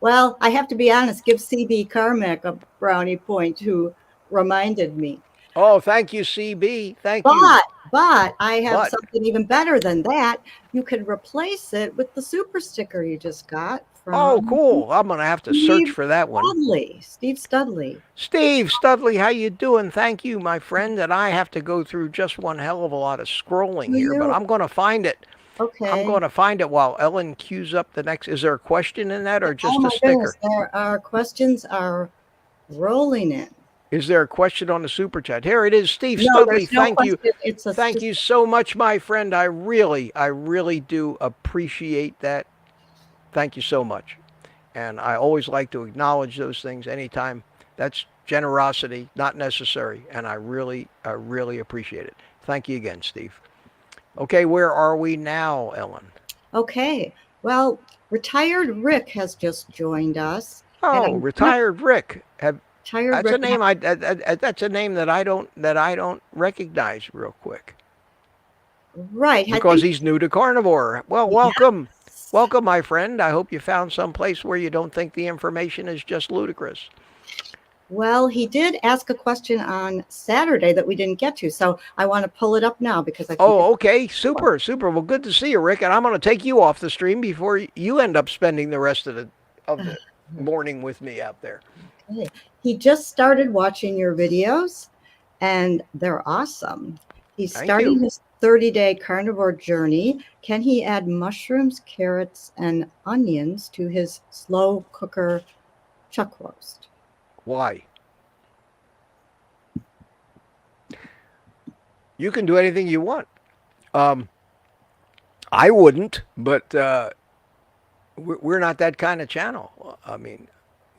well, I have to be honest, give CB Carmack a brownie point who reminded me. Oh, thank you, CB. Thank you. But I have something even better than that. You can replace it with the super sticker you just got from. Oh, cool. I'm going to have to search for that one. Steve Studley. Steve Studley, how you doing? Thank you, my friend. And I have to go through just one hell of a lot of scrolling here, but I'm going to find it. Okay. I'm going to find it while Ellen queues up the next. Is there a question in that, or just a sticker? Goodness, there are questions are rolling in. Is there a question on the super chat? Here it is, Steve Studley. Thank you. Thank you so much, my friend. I really do appreciate that. Thank you so much. And I always like to acknowledge those things anytime. That's generosity, not necessary. And I really appreciate it. Thank you again, Steve. Okay, where are we now, Ellen? Okay. Well, retired Rick has just joined us. Oh, retired Rick. That's a name that's a name that I don't recognize real quick. Right. Because he's new to Carnivore. Well, welcome. Yes. Welcome, my friend. I hope you found some place where you don't think the information is just ludicrous. Well, he did ask a question on Saturday that we didn't get to, so I want to pull it up now because I think okay. Super. Well, good to see you, Rick, and I'm going to take you off the stream before you end up spending the rest of the morning with me out there. Okay. He just started watching your videos, and they're awesome. He's starting his 30-day carnivore journey. Can he add mushrooms, carrots, and onions to his slow cooker chuck roast? Why? You can do anything you want. I wouldn't, but we're not that kind of channel. I mean,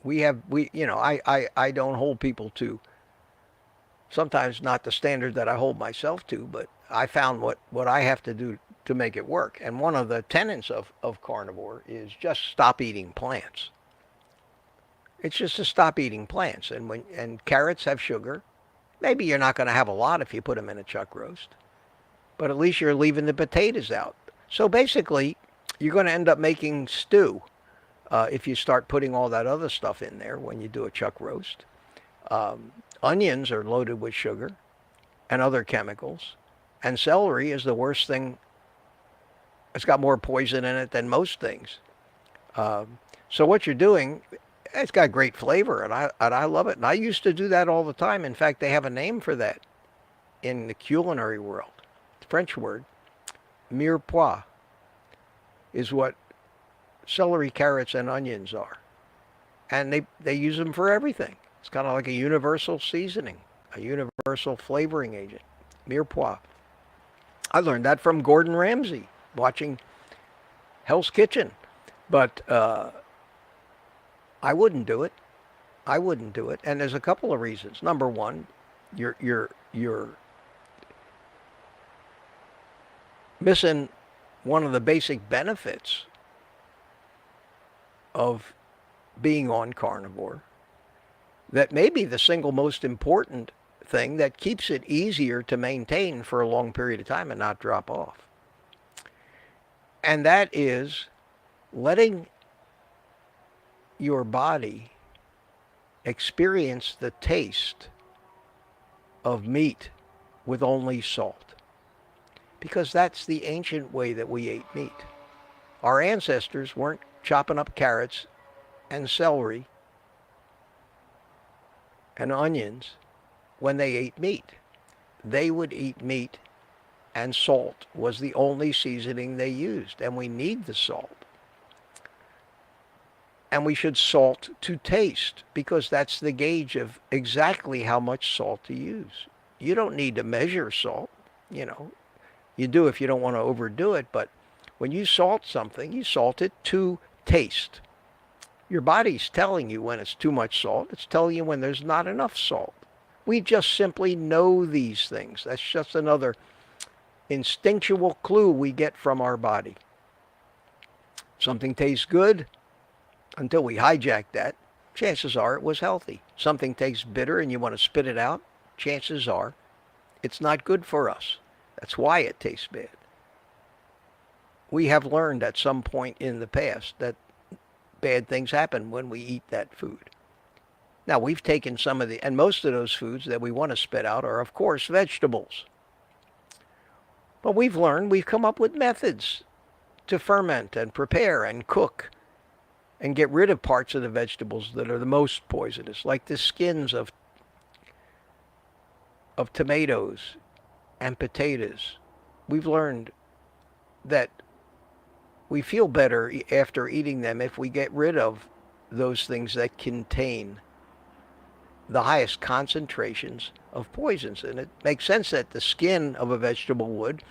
I don't hold people to, sometimes not the standard that I hold myself to, but I found what I have to do to make it work. And one of the tenets of carnivore is just stop eating plants. It's just to stop eating plants. And carrots have sugar. Maybe you're not going to have a lot if you put them in a chuck roast, but at least you're leaving the potatoes out. So basically, you're going to end up making stew if you start putting all that other stuff in there when you do a chuck roast. Onions are loaded with sugar and other chemicals, and celery is the worst thing. It's got more poison in it than most things. So what you're doing, it's got great flavor, and I love it. And I used to do that all the time. In fact, they have a name for that in the culinary world. French word, mirepoix, is what celery, carrots, and onions are. And they use them for everything. It's kind of like a universal seasoning, a universal flavoring agent, mirepoix. I learned that from Gordon Ramsay, watching Hell's Kitchen. But I wouldn't do it. I wouldn't do it. And there's a couple of reasons. Number one, you're missing one of the basic benefits of being on carnivore, that may be the single most important thing that keeps it easier to maintain for a long period of time and not drop off. And that is letting your body experience the taste of meat with only salt. Because that's the ancient way that we ate meat. Our ancestors weren't chopping up carrots and celery and onions when they ate meat. They would eat meat, and salt was the only seasoning they used. And we need the salt. And we should salt to taste, because that's the gauge of exactly how much salt to use. You don't need to measure salt, you know. You do if you don't want to overdo it, but when you salt something, you salt it to taste. Your body's telling you when it's too much salt. It's telling you when there's not enough salt. We just simply know these things. That's just another instinctual clue we get from our body. Something tastes good until we hijack that. Chances are it was healthy. Something tastes bitter and you want to spit it out. Chances are it's not good for us. That's why it tastes bad. We have learned at some point in the past that bad things happen when we eat that food. Now, we've taken some of and most of those foods that we want to spit out are, of course, vegetables. But we've come up with methods to ferment and prepare and cook and get rid of parts of the vegetables that are the most poisonous, like the skins of tomatoes and potatoes. We've learned that we feel better after eating them if we get rid of those things that contain the highest concentrations of poisons. And it makes sense that the skin of a vegetable would,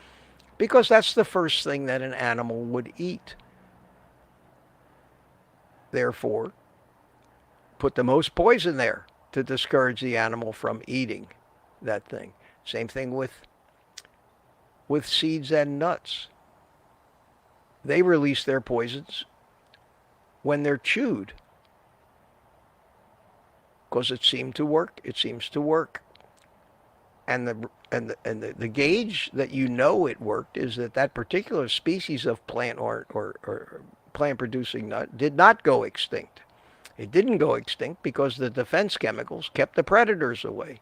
because that's the first thing that an animal would eat. Therefore, put the most poison there to discourage the animal from eating that thing. Same thing with seeds and nuts. They release their poisons when they're chewed, because it seems to work. And the gauge that you know it worked is that particular species of plant or plant producing nut did not go extinct. It didn't go extinct because the defense chemicals kept the predators away.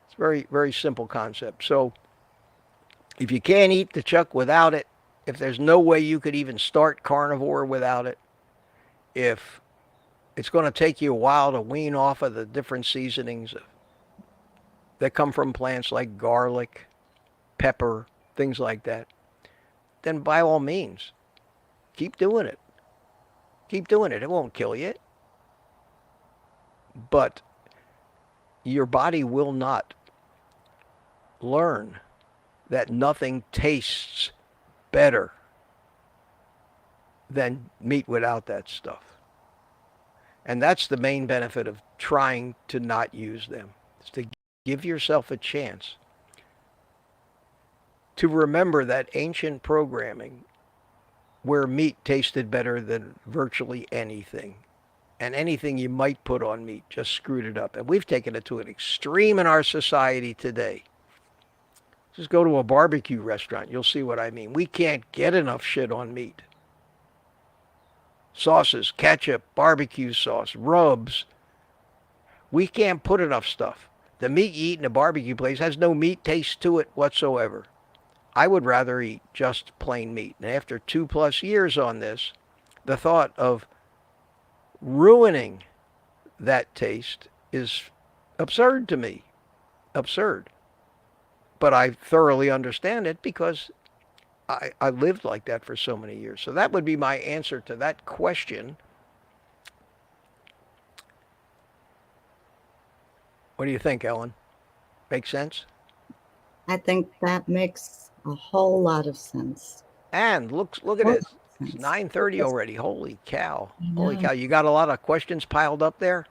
It's a very, very simple concept. So if you can't eat the chuck without it, if there's no way you could even start carnivore without it, if it's going to take you a while to wean off of the different seasonings that come from plants like garlic, pepper, things like that, then by all means, keep doing it. Keep doing it. It won't kill you. But your body will not learn that nothing tastes better than meat without that stuff. And that's the main benefit of trying to not use them. Is to give yourself a chance to remember that ancient programming where meat tasted better than virtually anything. And anything you might put on meat just screwed it up. And we've taken it to an extreme in our society today. Just go to a barbecue restaurant. You'll see what I mean. We can't get enough shit on meat. Sauces, ketchup, barbecue sauce, rubs. We can't put enough stuff. The meat you eat in a barbecue place has no meat taste to it whatsoever. I would rather eat just plain meat. And after 2+ years on this, the thought of ruining that taste is absurd to me. Absurd. But I thoroughly understand it because I lived like that for so many years. So that would be my answer to that question. What do you think, Ellen? Make sense? I think that makes a whole lot of sense. And look at it. It's 9:30 already. Holy cow. Holy cow. You got a lot of questions piled up there?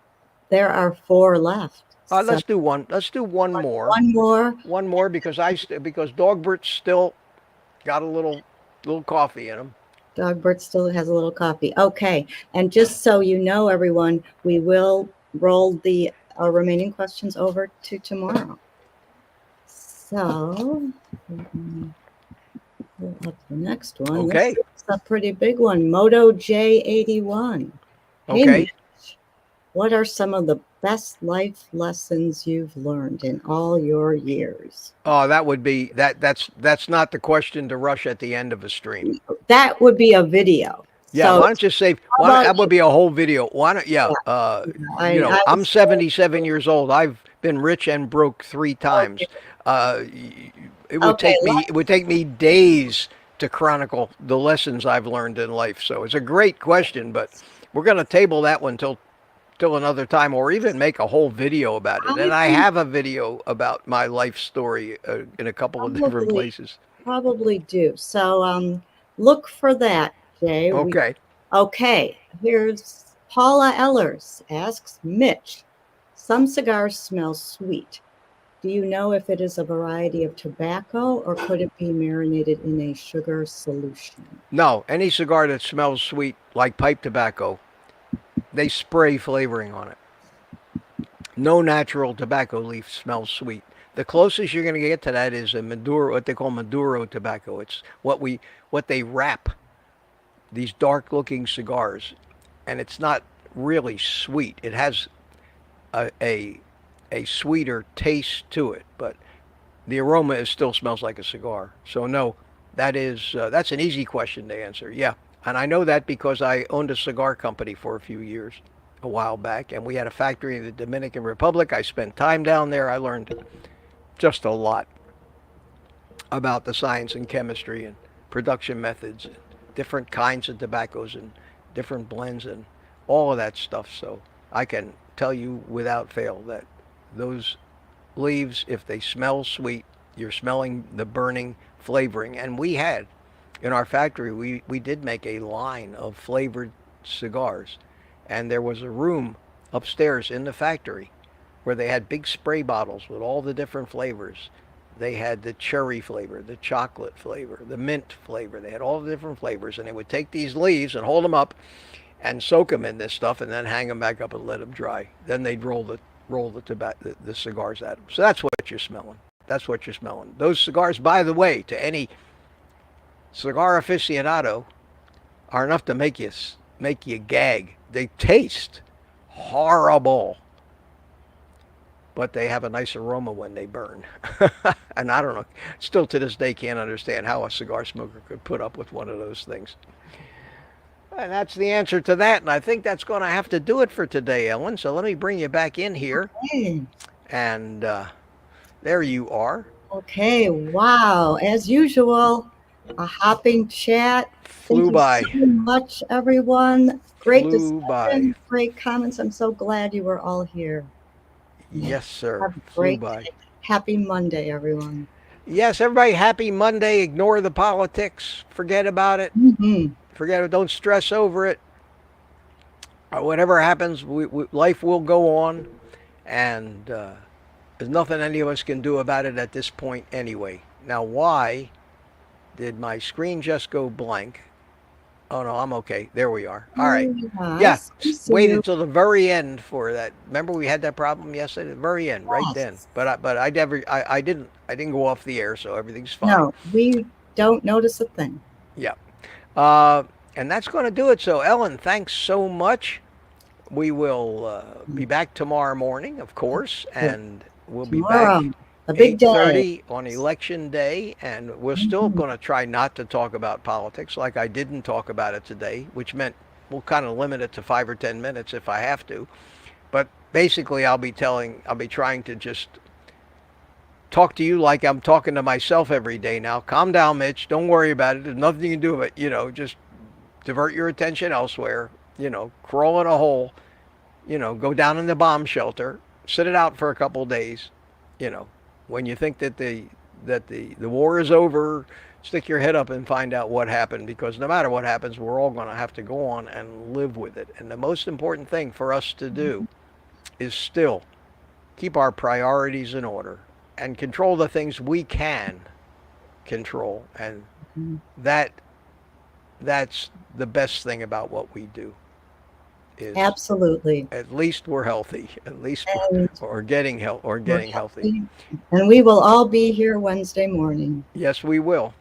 There are 4 left. Let's do one. Let's do one more. One more. One more because because Dogbert's still got a little coffee in him. Dogbert still has a little coffee. Okay. And just so you know, everyone, we will roll the remaining questions over to tomorrow. So, pull up the next one. Okay. This is a pretty big one. Moto J81. Hey, Okay. Mitch, what are some of the best life lessons you've learned in all your years? Oh, that would be that's not the question to rush at the end of a stream. That would be a video. Yeah, So, why don't you say that would be a whole video. Why don't I'm 77 years old. I've been rich and broke 3 times. It would take me days to chronicle the lessons I've learned in life. So it's a great question, but we're going to table that one till another time, or even make a whole video about it. And I have a video about my life story in a couple of different places. Probably do. So look for that, Jay. Okay. Okay. Here's Paula Ellers asks, Mitch, some cigars smell sweet. Do you know if it is a variety of tobacco or could it be marinated in a sugar solution? No, any cigar that smells sweet, like pipe tobacco, they spray flavoring on it. No natural tobacco leaf smells sweet. The closest you're going to get to that is a Maduro, what they call Maduro tobacco. It's what they wrap these dark-looking cigars, and it's not really sweet. It has a sweeter taste to it, but the aroma still smells like a cigar. So no, that's an easy question to answer. Yeah, and I know that because I owned a cigar company for a few years, a while back, and we had a factory in the Dominican Republic. I spent time down there. I learned just a lot about the science and chemistry and production methods, and different kinds of tobaccos and different blends and all of that stuff. So I can tell you without fail that those leaves, if they smell sweet, you're smelling the burning flavoring. And we had, in our factory, we did make a line of flavored cigars. And there was a room upstairs in the factory where they had big spray bottles with all the different flavors. They had the cherry flavor, the chocolate flavor, the mint flavor. They had all the different flavors. And they would take these leaves and hold them up and soak them in this stuff and then hang them back up and let them dry. Then they'd roll the cigars at them. So that's what you're smelling. That's what you're smelling. Those cigars, by the way, to any cigar aficionado, are enough to make you gag. They taste horrible, but they have a nice aroma when they burn. And I don't know, still to this day can't understand how a cigar smoker could put up with one of those things. And that's the answer to that. And I think that's going to have to do it for today, Ellen. So let me bring you back in here. Okay. And there you are. Okay. Wow. As usual, a hopping chat. Flew by. Thank you so much, everyone. Great Flew discussion, by. great comments. I'm so glad you were all here. Yes, sir. Have a Flew great by. day. Happy Monday, everyone. Yes, everybody, happy Monday. Ignore the politics. Forget about it. Mm-hmm. Forget it. Don't stress over it. Whatever happens, life will go on. And there's nothing any of us can do about it at this point anyway. Now, why did my screen just go blank? Oh no, I'm okay. There we are. All right. Yeah, Yeah, I see wait you. until the very end for that. Remember we had that problem yesterday? The very end, right then. Yes. But I didn't go off the air, so everything's fine. No, we don't notice a thing. Yeah. Uh, and that's going to do it. So Ellen, thanks so much. We will be back tomorrow morning, of course, Yeah. and we'll be Tomorrow, back a big day. 8:30 on election day, and we're still Mhm. going to try not to talk about politics like I didn't talk about it today, which meant we'll kind of limit it to 5 or 10 minutes if I have to. But basically, I'll be trying to just talk to you like I'm talking to myself every day now. Calm down, Mitch. Don't worry about it. There's nothing you can do about it. Just divert your attention elsewhere. Crawl in a hole. Go down in the bomb shelter. Sit it out for a couple of days. You know, when you think that the war is over, stick your head up and find out what happened, because no matter what happens, we're all going to have to go on and live with it. And the most important thing for us to do is still keep our priorities in order and control the things we can control. And Mhm. that's the best thing about what we do, is Absolutely. at least we're healthy. At least And we're getting we're healthy. healthy. And we will all be here Wednesday morning. Yes, we will.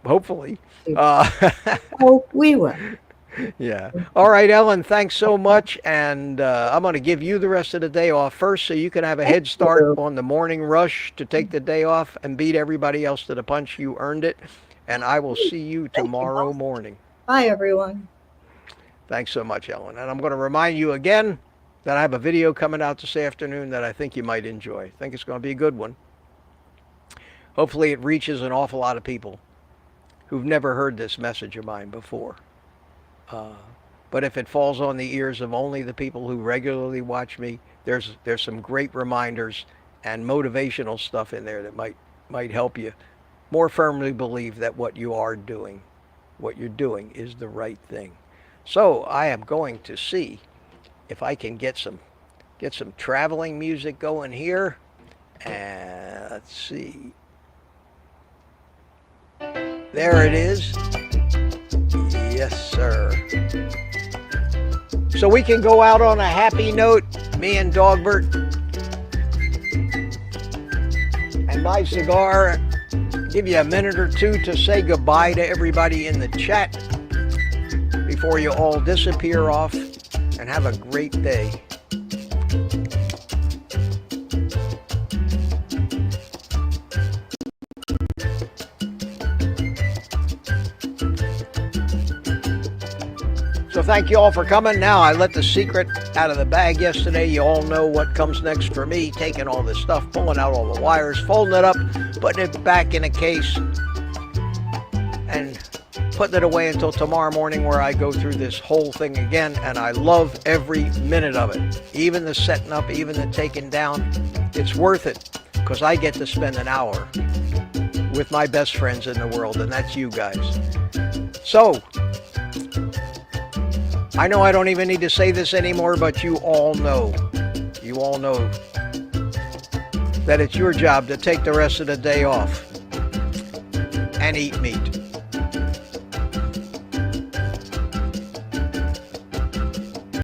Hopefully. Uh, Oh, we will. yeah. All right, Ellen, thanks so much. And I'm going to give you the rest of the day off first so you can have a Thank head start you. on the morning rush to take the day off and beat everybody else to the punch. You earned it. And I will see you Thank you, tomorrow boss. morning. Bye, everyone. Thanks so much, Ellen. And I'm going to remind you again that I have a video coming out this afternoon that I think you might enjoy. I think it's going to be a good one. Hopefully it reaches an awful lot of people who've never heard this message of mine before. But if it falls on the ears of only the people who regularly watch me, there's some great reminders and motivational stuff in there that might help you more firmly believe that what you're doing is the right thing. So I am going to see if I can get some traveling music going here. And let's see. There it is. Yes, sir. So we can go out on a happy note, me and Dogbert. And my cigar, give you a minute or two to say goodbye to everybody in the chat before you all disappear off, and have a great day. So thank you all for coming. Now, I let the secret out of the bag yesterday. You all know what comes next for me. Taking all this stuff, pulling out all the wires, folding it up, putting it back in a case, and putting it away until tomorrow morning, where I go through this whole thing again. And I love every minute of it. Even the setting up, even the taking down. It's worth it, because I get to spend an hour with my best friends in the world, and that's you guys. So, I know I don't even need to say this anymore, but you all know that it's your job to take the rest of the day off and eat meat.